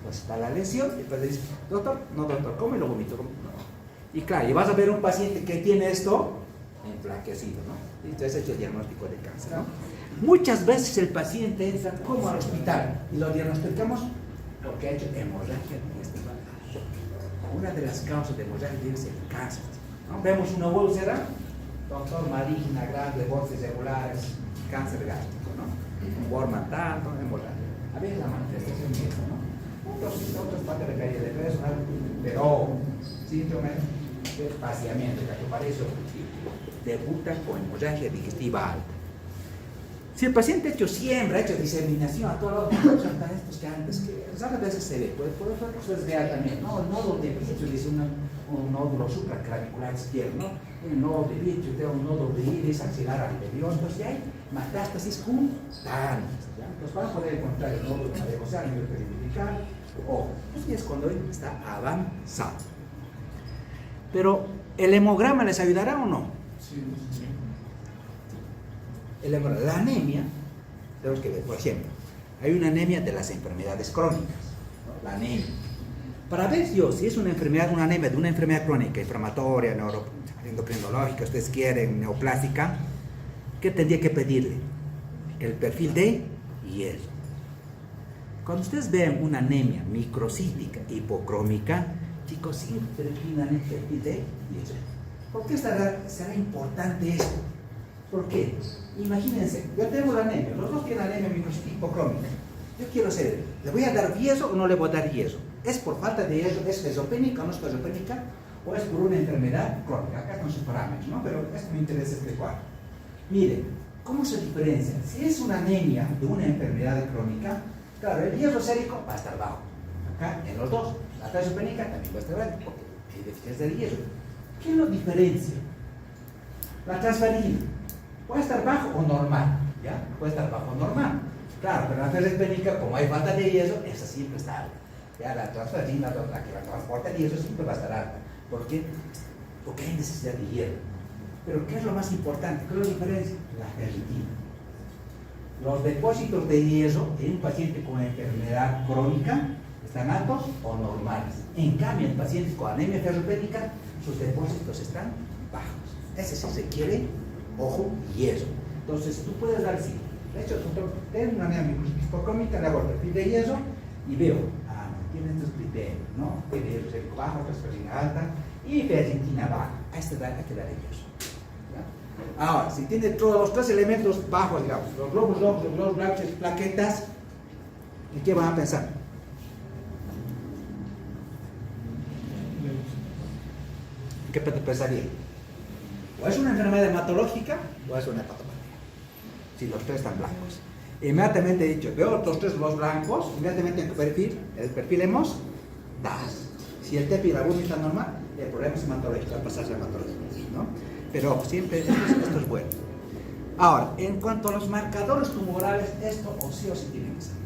[SPEAKER 3] Pues está la lesión y después le dice, doctor, no doctor, ¿cómo lo vomito? ¿Cómo? No. Y claro, y vas a ver un paciente que tiene esto enflaquecido, ¿no? Y entonces es el diagnóstico de cáncer, ¿no? Muchas veces el paciente entra como al hospital y lo diagnosticamos porque ha hecho hemorragia digestiva. Una de las causas de hemorragia es el cáncer, ¿no? Vemos una úlcera, doctor, maligna, grande, bordes regulares, cáncer gástrico, ¿no? Un Bormann tanto, hemorragia. A veces la manifestación es esta, ¿no? Otros partes de caída de peso, pero síntomas de vaciamiento, que para eso debutan con hemorragia digestiva alta. Si el paciente ha hecho siembra, ha hecho diseminación a todos los estos que antes, que a veces se ve, puede ser real también, ¿no? El nódulo de vitrio dice un nódulo supraclavicular izquierdo, ¿no? Un nódulo de vitrio, un nódulo de iris axilar anterior, entonces ya hay metástasis cutáneas, ¿ya? Entonces van a poder encontrar el nódulo de adenosa a nivel periodical, o es cuando está avanzado. Pero, ¿el hemograma les ayudará o no?
[SPEAKER 4] Sí.
[SPEAKER 3] La anemia, tenemos que ver, por ejemplo, hay una anemia de las enfermedades crónicas, ¿no? La anemia. Para ver yo si es una enfermedad, una anemia de una enfermedad crónica, inflamatoria, endocrinológica, ustedes quieren, neoplástica, ¿qué tendría que pedirle? El perfil de hierro. Cuando ustedes vean una anemia microcítica hipocrómica, chicos, siempre pidan el perfil de hierro. ¿Por qué será importante esto? ¿Por qué? Imagínense, yo tengo la anemia, los dos tienen anemia microcítica hipocrómica. Yo quiero saber, ¿le voy a dar hierro o no le voy a dar hierro? ¿Es por falta de hierro? ¿Es esquizofrénica o no es esquizofrénica? ¿O es por una enfermedad crónica? Acá están sus parámetros, ¿no? Pero esto me interesa explicar. Miren, ¿cómo se diferencia? Si es una anemia de una enfermedad crónica, Claro, el yeso sérico va a estar bajo. Acá, en los dos. La transopénica también va a estar alto, porque hay deficiencia del yeso. ¿Qué lo diferencia? La transferina puede estar bajo o normal, ¿ya? Puede estar bajo o normal. Claro, pero la transopénica, como hay falta de yeso, esa siempre está alta. Ya la transferina, la que la transporta el yeso, siempre va a estar alta. ¿Por qué? Porque hay necesidad de hierro. Pero ¿qué es lo más importante? ¿Qué es la diferencia? La ferritina. Los depósitos de yeso en un paciente con enfermedad crónica están altos o normales. En cambio, en pacientes con anemia ferropénica, sus depósitos están bajos. Ese sí requiere ojo y yeso. Entonces, tú puedes dar sí. De hecho, tengo una anemia microscópica, le hago el perfil de yeso y veo, tiene estos criterios, ¿no? Tiene yeso sérico bajo, transferina alta y ferritina baja. A este hay que darle yeso. Ahora, si tiene todos los tres elementos bajos, digamos, los globos rojos, los globos blancos, plaquetas, ¿en qué van a pensar? ¿En qué pensaría? O es una enfermedad hematológica o es una hepatopatía. Si los tres están blancos. Inmediatamente he dicho, veo los tres globos blancos, inmediatamente en el perfil hemos DAS. Si el TEPI y la albúmina está normal, el problema es hematológico, va a pasarse a hematológico, ¿no? Pero siempre esto es bueno. Ahora, en cuanto a los marcadores tumorales, esto o sí tiene que ser.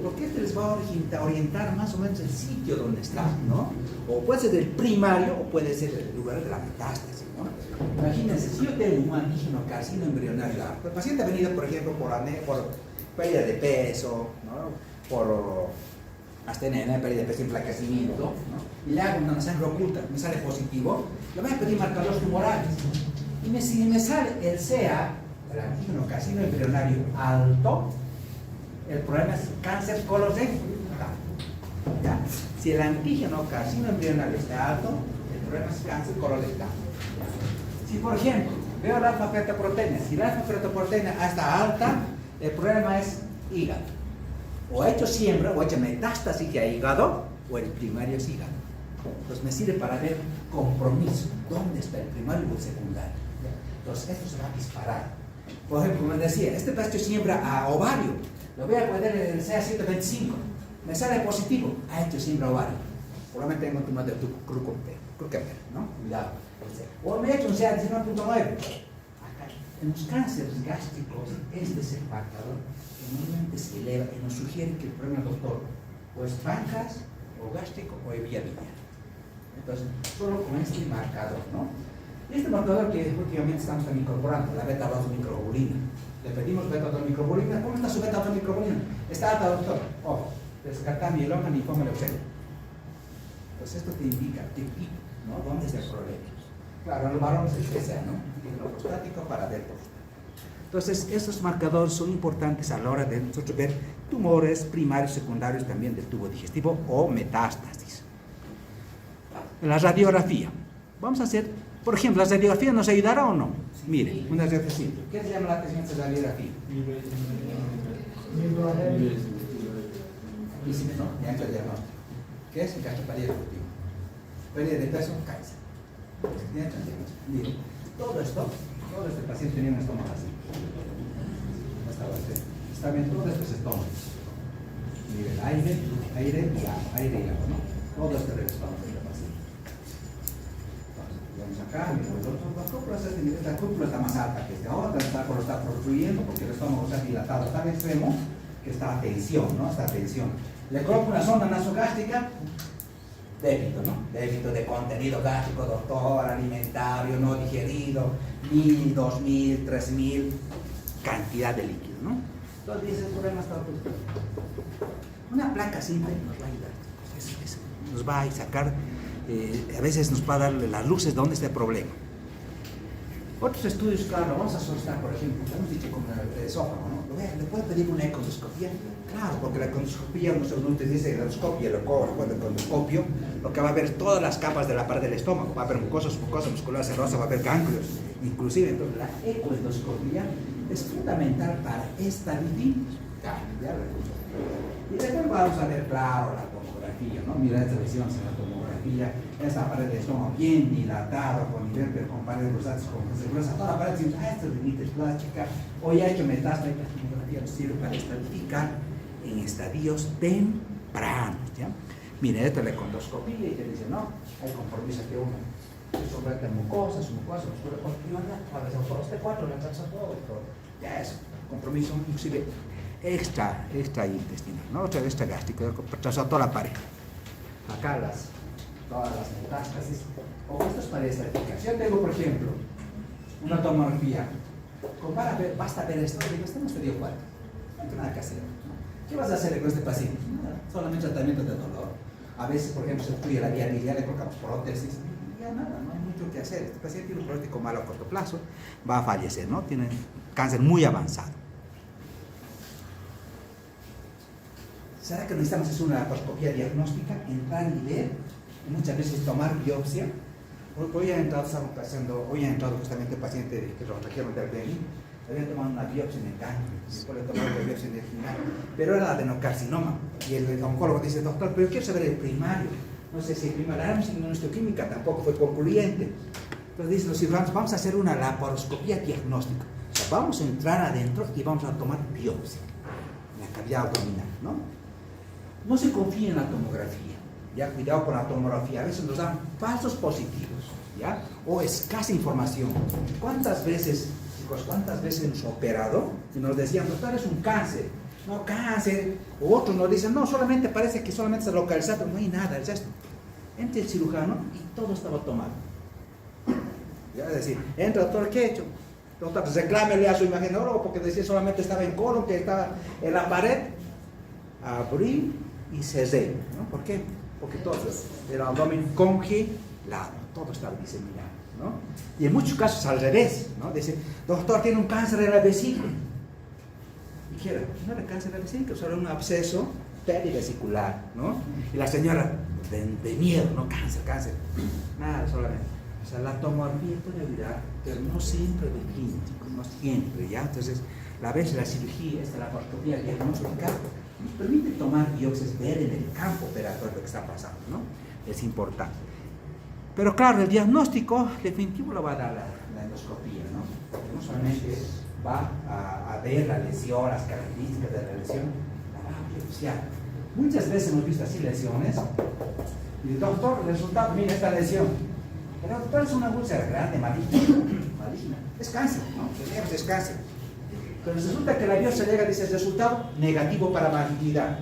[SPEAKER 3] Porque este les va a orientar más o menos el sitio donde está, ¿no? O puede ser el primario o puede ser el lugar de la metástasis, ¿no? Imagínense, si yo tengo un antígeno carcino embrionario, el paciente ha venido, por ejemplo, por pérdida de peso, ¿no? Por astenia, pérdida de peso, enflaquecimiento, ¿no? Y le hago una sangre oculta, me sale positivo, le voy a pedir marcadores tumorales. Y si me sale el CA, el antígeno carcino embrionario alto, el problema es cáncer colorectal. ¿Ya? Si el antígeno carcino embrionario está alto, el problema es cáncer colorectal. Si, por ejemplo, veo la alfa-fetoproteína, si la alfa-fetoproteína está alta, el problema es hígado. O ha hecho siembra, o ha hecho metástasis a hígado, o el primario es hígado. Entonces me sirve para ver compromiso, dónde está el primario o el secundario. Entonces esto se va a disparar. Por ejemplo, como les decía, este paciente siembra a ovario, lo voy a poner en el CA125, me sale positivo, ha hecho siembra a ovario. Probablemente tengo un tumor de Krukenberg, ¿no? Cuidado. O me he hecho un CA19.9. Acá, en los cánceres gástricos, este es el marcador que normalmente se eleva y nos sugiere que el problema del doctor o es páncreas, o gástrico, o vía biliar. Entonces, solo con este marcador, ¿no? Y este marcador que últimamente estamos también incorporando, la beta-2-microglobulina. Le pedimos beta-2-microglobulina. ¿Cómo está su beta-2-microglobulina? Está alta, doctor. Ojo, descartar mieloma, linfoma, leucemia. Pues esto te indica qué pico, ¿no? ¿Dónde es el problema? Claro, en el varón es el PSA, ¿no? Antígeno prostático para ver prostático. Entonces, estos marcadores son importantes a la hora de nosotros ver tumores primarios, secundarios también del tubo digestivo o metástasis. La radiografía. Vamos a hacer, por ejemplo, ¿la radiografía nos ayudará o no? Mire, una radiografía simple. ¿Qué le llama la atención de esta radiografía? Difícil, ¿no? Ya entra el diagnóstico. ¿Qué es el gastroparía ejecutiva? Pérdida de peso, cáncer. Ya entra el diagnóstico. Mire, todo este paciente tenía un estómago así. Está bien, todo esto es estómago. Mire, aire y agua, ¿no? Todo este es el estómago del paciente. Vamos acá, la cúpula está más alta que esta otra, está protruiendo porque el estómago está dilatado a tal extremo que está a tensión, ¿no? Está a tensión. Le coloco una sonda nasogástrica, débito, ¿no? Débito de contenido gástrico, doctor, alimentario, no digerido, 1000, 2000, 3000, cantidad de líquido, ¿no? Entonces dice, el problema está oculto. Una placa simple nos va a ayudar. Nos va a sacar, a veces nos va a dar las luces de dónde está el problema. Otros estudios, claro, vamos a solicitar, por ejemplo, hemos dicho con el esófago, ¿no? ¿Le puede pedir una econdoscopía? Claro, porque la econdoscopía, no te dice la endoscopia, el econdoscopio, lo que va a ver todas las capas de la pared del estómago, va a ver mucosa muscular serosa, va a ver ganglios, inclusive, entonces la ecoendoscopía es fundamental para estabilizar. Y después vamos a ver, claro, la tomografía, ¿no? Mira esta visión, la tomografía. endoscopía, esta pared de estómago bien dilatada, con nivel, pero con paredes rosadas, con seguridad, toda la pared dice, esta es limite plástica, o ya he hecho metástasis, la tomografía nos sirve para estratificar en estadios tempranos, ¿ya? Mira, esto es la endoscopía y te dice, no, hay compromiso que uno sobre mucosa, oscura, este 4 le alcanza todo, ya es compromiso inclusive extra intestinal, ¿no? Otra extra gástrico, trazado toda la pared. Acá todas las metástasis, o esto es para estratificación. Yo tengo, por ejemplo, una tomografía, basta ver esto, digo, este no se dio cuenta, no hay nada que hacer, ¿no? ¿Qué vas a hacer con este paciente? Nada, solamente tratamiento de dolor. A veces, por ejemplo, se obstruye la vía biliar, le colocamos prótesis, y ya nada, no hay mucho que hacer. Este paciente tiene un pronóstico malo a corto plazo, va a fallecer, ¿no? Tiene cáncer muy avanzado. ¿Será que necesitamos hacer una laparoscopía diagnóstica, entrar y ver, y muchas veces tomar biopsia? Hoy ha entrado justamente un paciente que lo trajeron del BNI, le habían tomado una biopsia en el caño, después le tomaron una biopsia en el final, pero era adenocarcinoma. Y el oncólogo dice, doctor, pero quiero saber el primario. No sé si el primario, la inmunohistoquímica tampoco fue concluyente. Entonces dicen los cirujanos, vamos a hacer una laparoscopía diagnóstica. O sea, vamos a entrar adentro y vamos a tomar biopsia en la cavidad abdominal, ¿no? No se confíe en la tomografía, ya, cuidado con la tomografía, a veces nos dan falsos positivos, ya, o escasa información. ¿Cuántas veces, chicos, hemos operado y nos decían, doctor, es un cáncer? No, cáncer, o otros nos dicen, no, solamente parece que solamente se localiza, pero no hay nada, es esto. Entra el cirujano y todo estaba tomado. Ya, es decir, entra el doctor, ¿qué he hecho? Doctor, reclámele a su imaginólogo porque decía solamente estaba en colon, que estaba en la pared. Abrí y cerré, ¿no? ¿Por qué? Porque todo el abdomen congelado, todo estaba diseminado, ¿no? Y en muchos casos al revés, ¿no? Dice, doctor, tiene un cáncer de la vesícula. Y quiera, no era cáncer de la vesícula, solo un absceso perivesicular, ¿no? Y la señora, de miedo, ¿no? Cáncer. Nada, solamente. O sea, la tomografía puede ayudar, pero no siempre de clínico, no siempre, ¿ya? Entonces, la cirugía, la laparoscopía diagnóstica, nos permite tomar biopsias, ver en el campo operatorio lo que está pasando, ¿no? Es importante. Pero claro, el diagnóstico definitivo lo va a dar la endoscopía, ¿no? No solamente va a ver la lesión, las características de la lesión, la va a biopsiar. Muchas veces hemos visto así lesiones, y el doctor, el resultado, mira esta lesión. Pero doctor, es una úlcera grande, maligna. Es cáncer, ¿no? Es cáncer. Pero resulta que la biopsia llega y dice, resultado negativo para malignidad.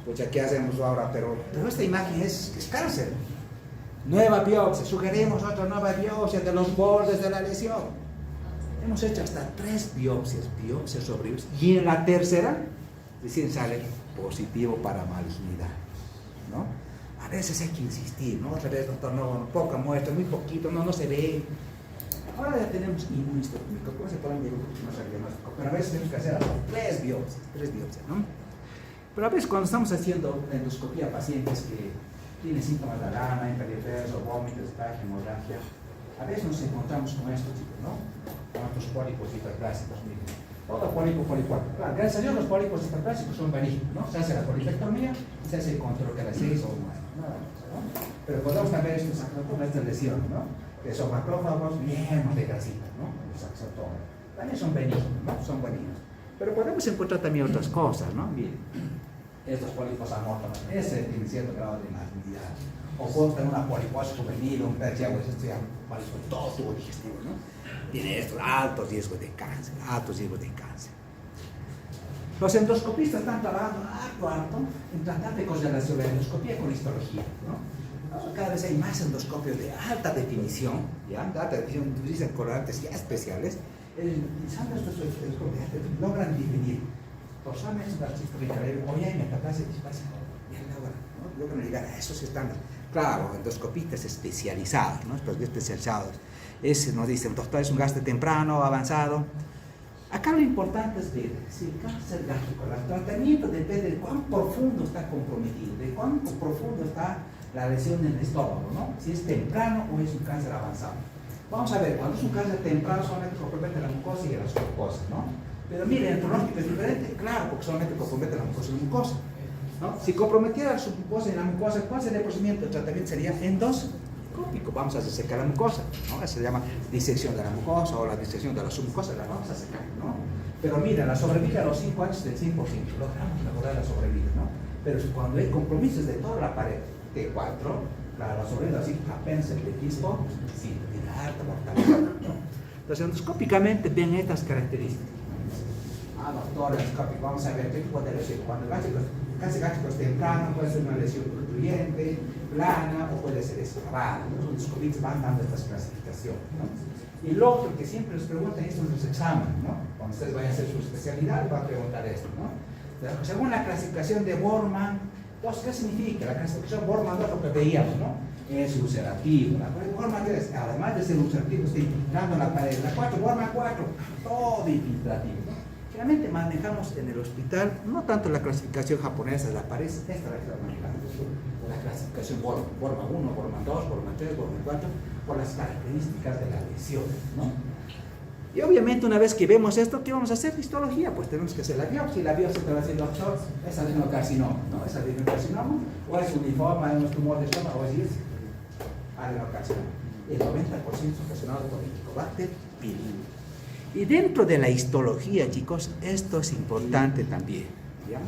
[SPEAKER 3] Pues ya, ¿qué hacemos ahora? Pero esta imagen es cáncer. Nueva biopsia, sugerimos otra nueva biopsia de los bordes de la lesión. Hemos hecho hasta 3 biopsias sobre biopsias. Y en la tercera, recién sale positivo para malignidad, ¿no? A veces hay que insistir, ¿no? Otra vez, doctor, no, poca muestra, muy poquito, no se ve. Ahora ya tenemos inmunohistoquímico, ¿cómo se pueden ver un poquito más al diagnóstico? Pero a veces tenemos que hacer 3 biopsias, ¿no? Pero a veces cuando estamos haciendo la endoscopía a pacientes que tienen síntomas de alarma, hiperdiafeso, vómitos, hemorragia, a veces nos encontramos con estos chicos, ¿no? Con otros pólipos hiperplásicos, miren. Todo pólipo policuático. Claro, gracias a Dios los pólipos hiperplásicos son benignos, ¿no? Se hace la polipectomía y se hace el control cada 6 o 9, nada más, ¿no? Pero podemos también estos acrótomos de lesión, ¿no? Que son macrófagos llenos de grasitas, ¿no? Los axotomas. También son benignos, ¿no? Son benignos. Pero podemos encontrar también otras cosas, ¿no? Miren, estos pólipos amorfos, ese tiene cierto grado de malignidad. O puedo tener una poliposis juvenil, un PHA, esto ya pólipo, todo tubo digestivo, ¿no? Tiene estos altos riesgos de cáncer, Los endoscopistas están trabajando harto en tratar de correlacionar la endoscopía con histología, ¿no? Cada vez hay más endoscopios de alta definición, ¿ya? De alta definición, utilizan colorantes ya especiales. Utilizando estos endoscopios logran definir solamente un artista ricarero, o ya hay metaplasia displasia, ya logran llegar a esos estándares. Claro, endoscopistas especializados, ¿no? Especializados. Nos dicen, doctor, es un gasto temprano, avanzado. Acá lo importante es ver si el cáncer gástrico, el tratamiento depende de cuán profundo está comprometido, de cuán profundo está la lesión en el estómago, ¿no? Si es temprano o es un cáncer avanzado. Vamos a ver, cuando es un cáncer temprano solamente compromete la mucosa y la submucosa, ¿no? Pero miren, el pronóstico es diferente, claro, porque solamente compromete la mucosa y la mucosa. ¿no? Si comprometiera la submucosa y la mucosa, ¿cuál sería el procedimiento? El tratamiento sería endoscópico. Vamos a secar la mucosa, ¿no? Eso se llama disección de la mucosa o la disección de la submucosa, la vamos a secar, ¿no? Pero mira, la sobrevida a los 5 años es del 100%, logramos mejorar la sobrevida, ¿no? Pero cuando hay compromisos de toda la pared, T4, la sobrevida así apenas el T5, sí, tiene alta mortalidad, ¿no? Entonces, endoscópicamente ven estas características. Doctor, endoscópico, vamos a ver qué tipo de lesión. Cuando el cáncer gástrico es temprano, puede ser una lesión protruyente, plana o puede ser excavada. Los endoscópicos van dando estas clasificaciones, ¿no? Y lo otro que siempre les preguntan es en los exámenes, ¿no? Cuando ustedes vayan a hacer su especialidad, van a preguntar esto, ¿no? Pero según la clasificación de Borman, entonces, ¿qué significa? La clasificación Borman es lo que veíamos, ¿no? Es ulcerativo. La Borman es, además de ser ulcerativo, está infiltrando en la pared. La 4, Borman 4, todo infiltrativo, ¿no? Generalmente manejamos en el hospital, no tanto la clasificación japonesa de la pared, esta es la que estamos manejando. La clasificación Borman 1, Borman 2, Borman 3, Borman 4, por las características de la lesión, ¿no? Y obviamente una vez que vemos esto, ¿qué vamos a hacer? Histología, pues tenemos que hacer la biopsia. La biopsia te va a decir, doctor, es adenocarcinoma, ¿no? Es adenocarcinoma, o es un linfoma, es un tumor de estómago, o es adenocarcinoma. El 90% es ocasionado por el Helicobacter pylori. Y dentro de la histología, chicos, esto es importante también, ¿ya?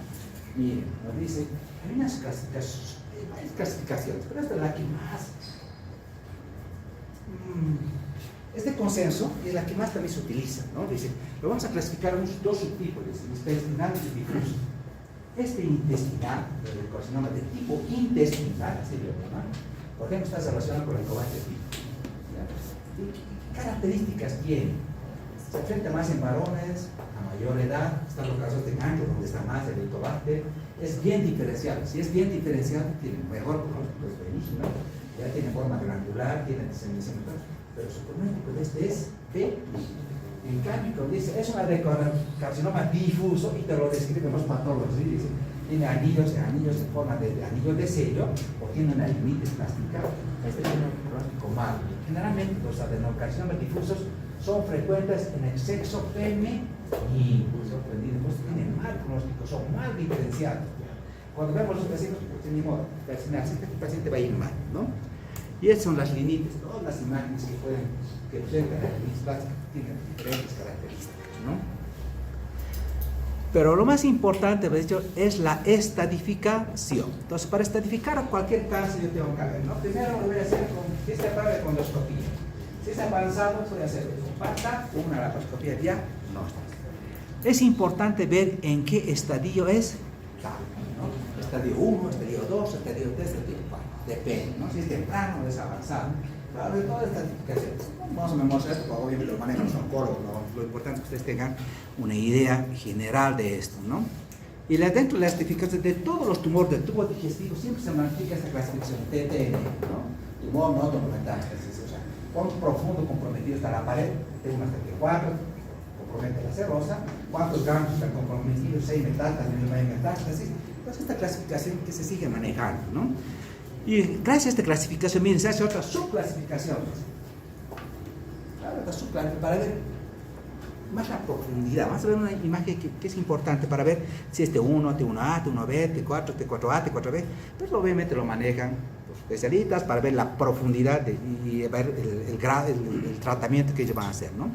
[SPEAKER 3] Miren, nos dice, hay unas clasificaciones, varias clasificaciones, pero esta es la que más es de consenso y es la que más también se utiliza, ¿no? Dice, lo vamos a clasificar en dos subtipos, intestinal y difuso. Este intestinal, el carcinoma de tipo intestinal, así lo llaman, por ejemplo, está relacionado con el Helicobacter pylori. ¿Qué características tiene? Se enfrenta más en varones, a mayor edad, están los casos de cáncer, donde está más el Helicobacter, es bien diferenciado. Si es bien diferenciado, tiene mejor pronóstico, es benigno, ya tiene forma granular, tiene diseminación, pero su pronóstico de este es benigno. En cambio, cuando dice, es un carcinoma difuso, y te lo describen los patólogos, ¿sí? Dice, tiene anillos en forma de anillo de sello, o tiene una limite plástica, este tiene un pronóstico malo. Generalmente los adenocarcinomas difusos son frecuentes en el sexo femenino, pues tienen mal pronóstico, son mal diferenciados. Cuando vemos los pacientes, pues ni modo, este paciente va a ir mal, ¿no? Y esas son las linites, todas las imágenes que presentan la linitis plástica tienen diferentes características, ¿no? Pero lo más importante, de hecho, es la estadificación. Entonces, para estadificar cualquier cáncer yo tengo que ver, ¿no? Primero lo voy a hacer con esta prueba de endoscopía. Si es avanzado, voy a hacer una laparoscopía diagnóstica. Es importante ver en qué estadio es, ¿no? Estadio 1, estadio 2, estadio 3, estadio 4. Depende, ¿no? Si es temprano o es avanzado. Claro, de todas estas estadificaciones. Vamos a memorizar esto, porque obviamente lo manejan los oncólogos. Lo importante es que ustedes tengan una idea general de esto, ¿no? Y dentro de la estadificación de todos los tumores del tubo digestivo siempre se magnifica esta clasificación TTN, ¿no? Tumor no metástasis, o sea, cuán profundo comprometido está la pared, tengo un estadio 4, compromete la serosa, cuántos ganglios están comprometidos, 6 metástasis, no hay metástasis. Entonces esta clasificación que se sigue manejando, ¿no? Y gracias a esta clasificación, miren, se hace otras subclasificaciones. Claro, otra subclasificación para ver más la profundidad. Vamos a ver una imagen que es importante para ver si es T1, T1A, T1B, T4, T4A, T4B. Pues obviamente lo manejan los especialistas para ver la profundidad y ver el tratamiento que ellos van a hacer, ¿no?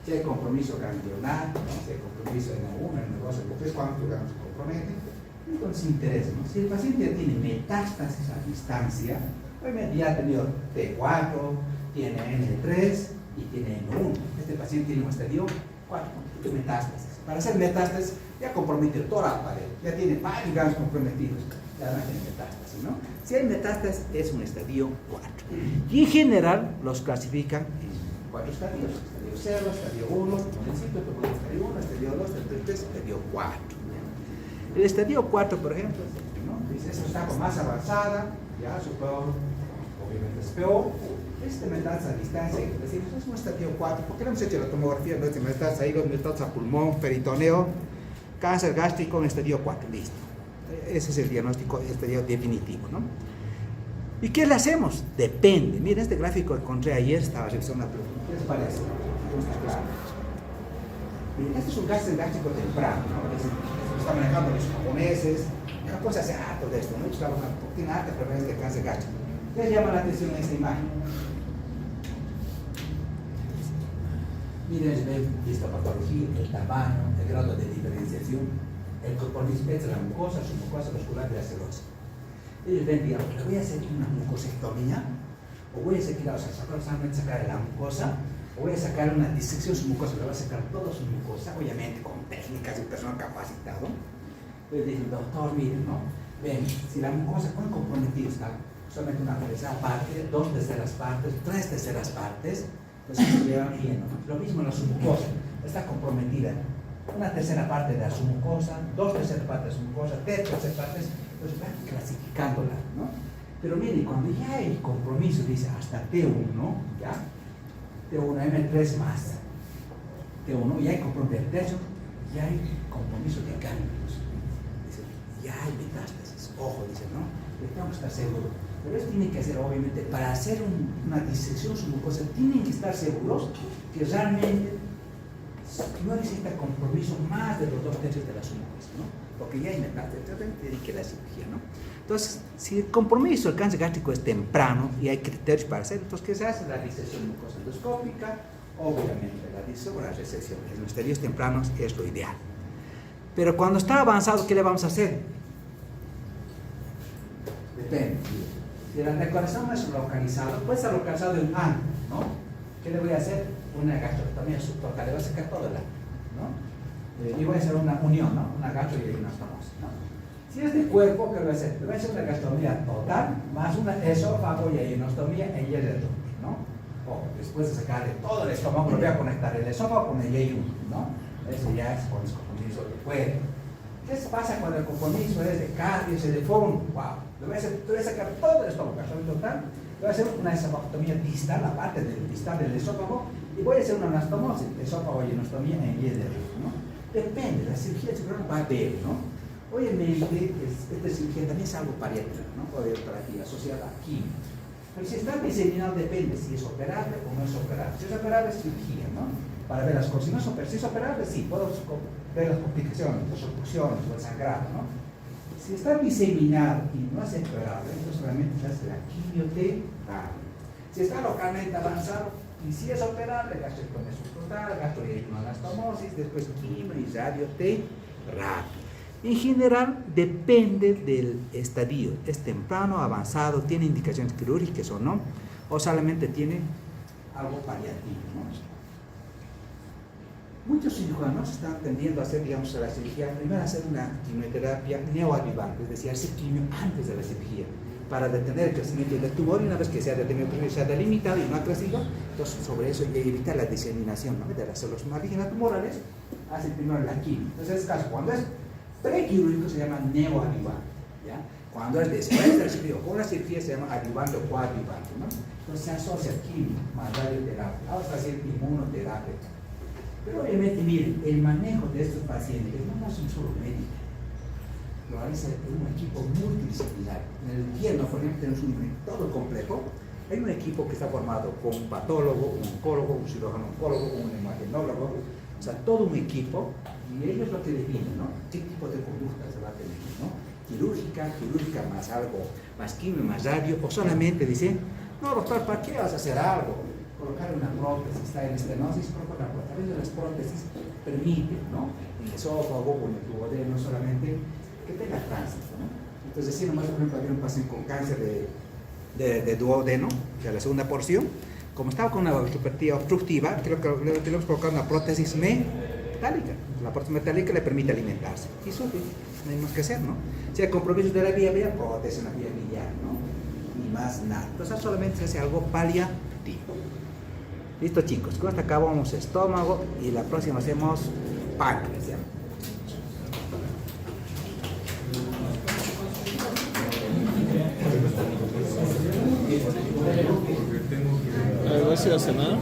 [SPEAKER 3] Si hay compromiso ganglionar, ¿no? Si hay compromiso en el 1, en el 2, en el 3, ¿cuántos ganglios se comprometen? Entonces interesa, ¿no? Si el paciente ya tiene metástasis a distancia, obviamente ya ha tenido T4, tiene N3 y tiene N1. Este paciente tiene un estadio 4 de metástasis. Para hacer metástasis ya compromete toda la pared, ya tiene varios ganglios comprometidos, ya no tiene metástasis, ¿no? Si hay metástasis es un estadio 4. Y en general los clasifican en 4 estadios: estadio 0, estadio 1, estadio 1, estadio 2, estadio 3, estadio 4. El estadio 4, por ejemplo, ¿no? Dice, es una etapa más avanzada, ya su peor, obviamente es peor. Este metástasis a distancia, decimos, es un estadio 4, porque le hemos hecho la tomografía, no es metástasis a hígado, metástasis a pulmón, peritoneo, cáncer gástrico en estadio 4, listo. Ese es el diagnóstico, estadio definitivo, ¿no? ¿Y qué le hacemos? Depende. Miren, este gráfico que encontré ayer, estaba revisando una pregunta, ¿qué les parece? Bien, este es un gasto gástrico temprano, ¿no? Se está manejando los japoneses. En Japón se hace harto de esto, ¿no? Ellos trabajan, tienen harta preferencia de cáncer gástrico. Les llama la atención esta imagen. Miren, ven esta patología, el tamaño, el grado de diferenciación, el compromiso entre la mucosa, su mucosa muscular y la serosa. Ellos ven, digamos, le voy a hacer una mucosectomía, o voy a sacar la mucosa, o voy a sacar una disección su mucosa, le voy a sacar toda su mucosa, obviamente con técnicas de un personal capacitado. Entonces dicen, doctor, miren, ¿no? Ven, si la mucosa, ¿cuán comprometida está? Solamente una tercera parte, 2/3 partes, 3/3 partes, entonces se llevan bien, ¿no? Lo mismo en la submucosa, está comprometida. Una tercera parte de la submucosa, 2/3 partes de la submucosa, 3/3 partes, entonces van clasificándola, ¿no? Pero miren, cuando ya hay compromiso, dice hasta T1, ¿ya? T1, M3 más, T1, ya hay compromiso, ya hay compromiso de ganglios. Dice, ya hay metástasis, ojo, dice, ¿no? Tengo que estar seguro. Pero eso tiene que ser, obviamente, para hacer una disección submucosa, tienen que estar seguros que realmente no necesita compromiso más de los 2/3 de la submucosa, ¿no? Porque ya hay metástasis, dedique la cirugía, ¿no? Entonces, si el compromiso del cáncer gástrico es temprano y hay criterios para hacer, entonces, ¿qué se hace? La disección mucosa endoscópica, obviamente, la disección o la resección. En los estadios tempranos es lo ideal. Pero cuando está avanzado, ¿qué le vamos a hacer? Depende. Si la reconstrucción es localizada, puede estar localizado en ano, ¿no? ¿Qué le voy a hacer? Una gastrectomía subtotal, le voy a sacar todo el ano, ¿no? Y voy a hacer una unión, ¿no? Una gastro y una estomosis, ¿no? Si es de cuerpo, ¿qué le voy a hacer? Le voy a hacer una gastrectomía total, más una esófago y enostomía en Y2, ¿no? O después de sacarle todo el estómago, le voy a conectar el esófago con el Y1, ¿no? Eso ya es con el compromiso de cuerpo. ¿Qué pasa cuando el compromiso es de cardio, es de fondo? ¡Wow! Le voy a sacar todo el estómago, total. Le voy a hacer una esofagectomía distal, la parte del distal del esófago, y voy a hacer una anastomosis, esófago y enostomía en Y2, ¿no? Depende, la cirugía va a ver, ¿no? Obviamente, esta cirugía también es algo paliativa, ¿no? Radioterapia asociada a quimio. Pero si está diseñado, depende si es operable o no es operable. Si es operable, es cirugía, ¿no? Para ver las cosas. Si es operable, sí, puedo ver las complicaciones, las obstrucciones o el sangrado, ¿no? Si está diseminado y no es operable, entonces solamente se hace la quimioterapia. Si está localmente avanzado y si es operable, gastrectomía subtotal, gastroenostomosis, después quimio y radioterapia. En general, depende del estadio. ¿Es temprano, avanzado, tiene indicaciones quirúrgicas o no? O solamente tiene algo paliativo, ¿no? Muchos cirujanos están tendiendo a hacer, digamos, a la cirugía, primero hacer una quimioterapia neoadjuvante, es decir, hacer quimio antes de la cirugía, para detener el crecimiento del tumor, y una vez que se ha detenido, se ha delimitado y no ha crecido, entonces sobre eso y evitar la diseminación, ¿no?, de las células malignas tumorales, hacen primero la quimio. Entonces, en este caso, cuando es prequirúrgico se llama neoadjuvante, ¿ya? Cuando es después de la cirugía o con la cirugía se llama adjuvante o coadjuvante, ¿no? Entonces se asocia quimio más radioterapia, vamos a hacer inmunoterapia. Pero obviamente, miren, el manejo de estos pacientes no es un solo médico, lo hace un equipo multidisciplinario. En el infierno, por ejemplo, tenemos un todo complejo. Hay un equipo que está formado con un patólogo, un oncólogo, un cirujano oncólogo, un imagenólogo, o sea, todo un equipo, y ellos lo que definen, ¿no?, qué tipo de conducta se va a tener, ¿no? Quirúrgica más algo, más quimio, más radio, o solamente dicen, no, doctor, ¿para qué vas a hacer algo? Colocar una prótesis, está en estenosis, colocar una prótesis. A veces las prótesis permiten, ¿no?, en el esófago o en el duodeno, solamente que tenga tránsito, ¿no? Entonces, si nomás, por ejemplo, había un paciente con cáncer de duodeno, de la segunda porción, como estaba con una osteopatía obstructiva, creo que le hemos colocado una prótesis metálica. La prótesis metálica le permite alimentarse. Y eso no hay más que hacer, ¿no? Si hay compromisos de la vía prótesis en la vía biliar, ¿no? Y más nada. Entonces, solamente se hace algo paliativo. Listo, chicos, con esto acabamos estómago y la próxima hacemos páncreas, ¿ya?
[SPEAKER 2] ¿Vas a ir a cenar?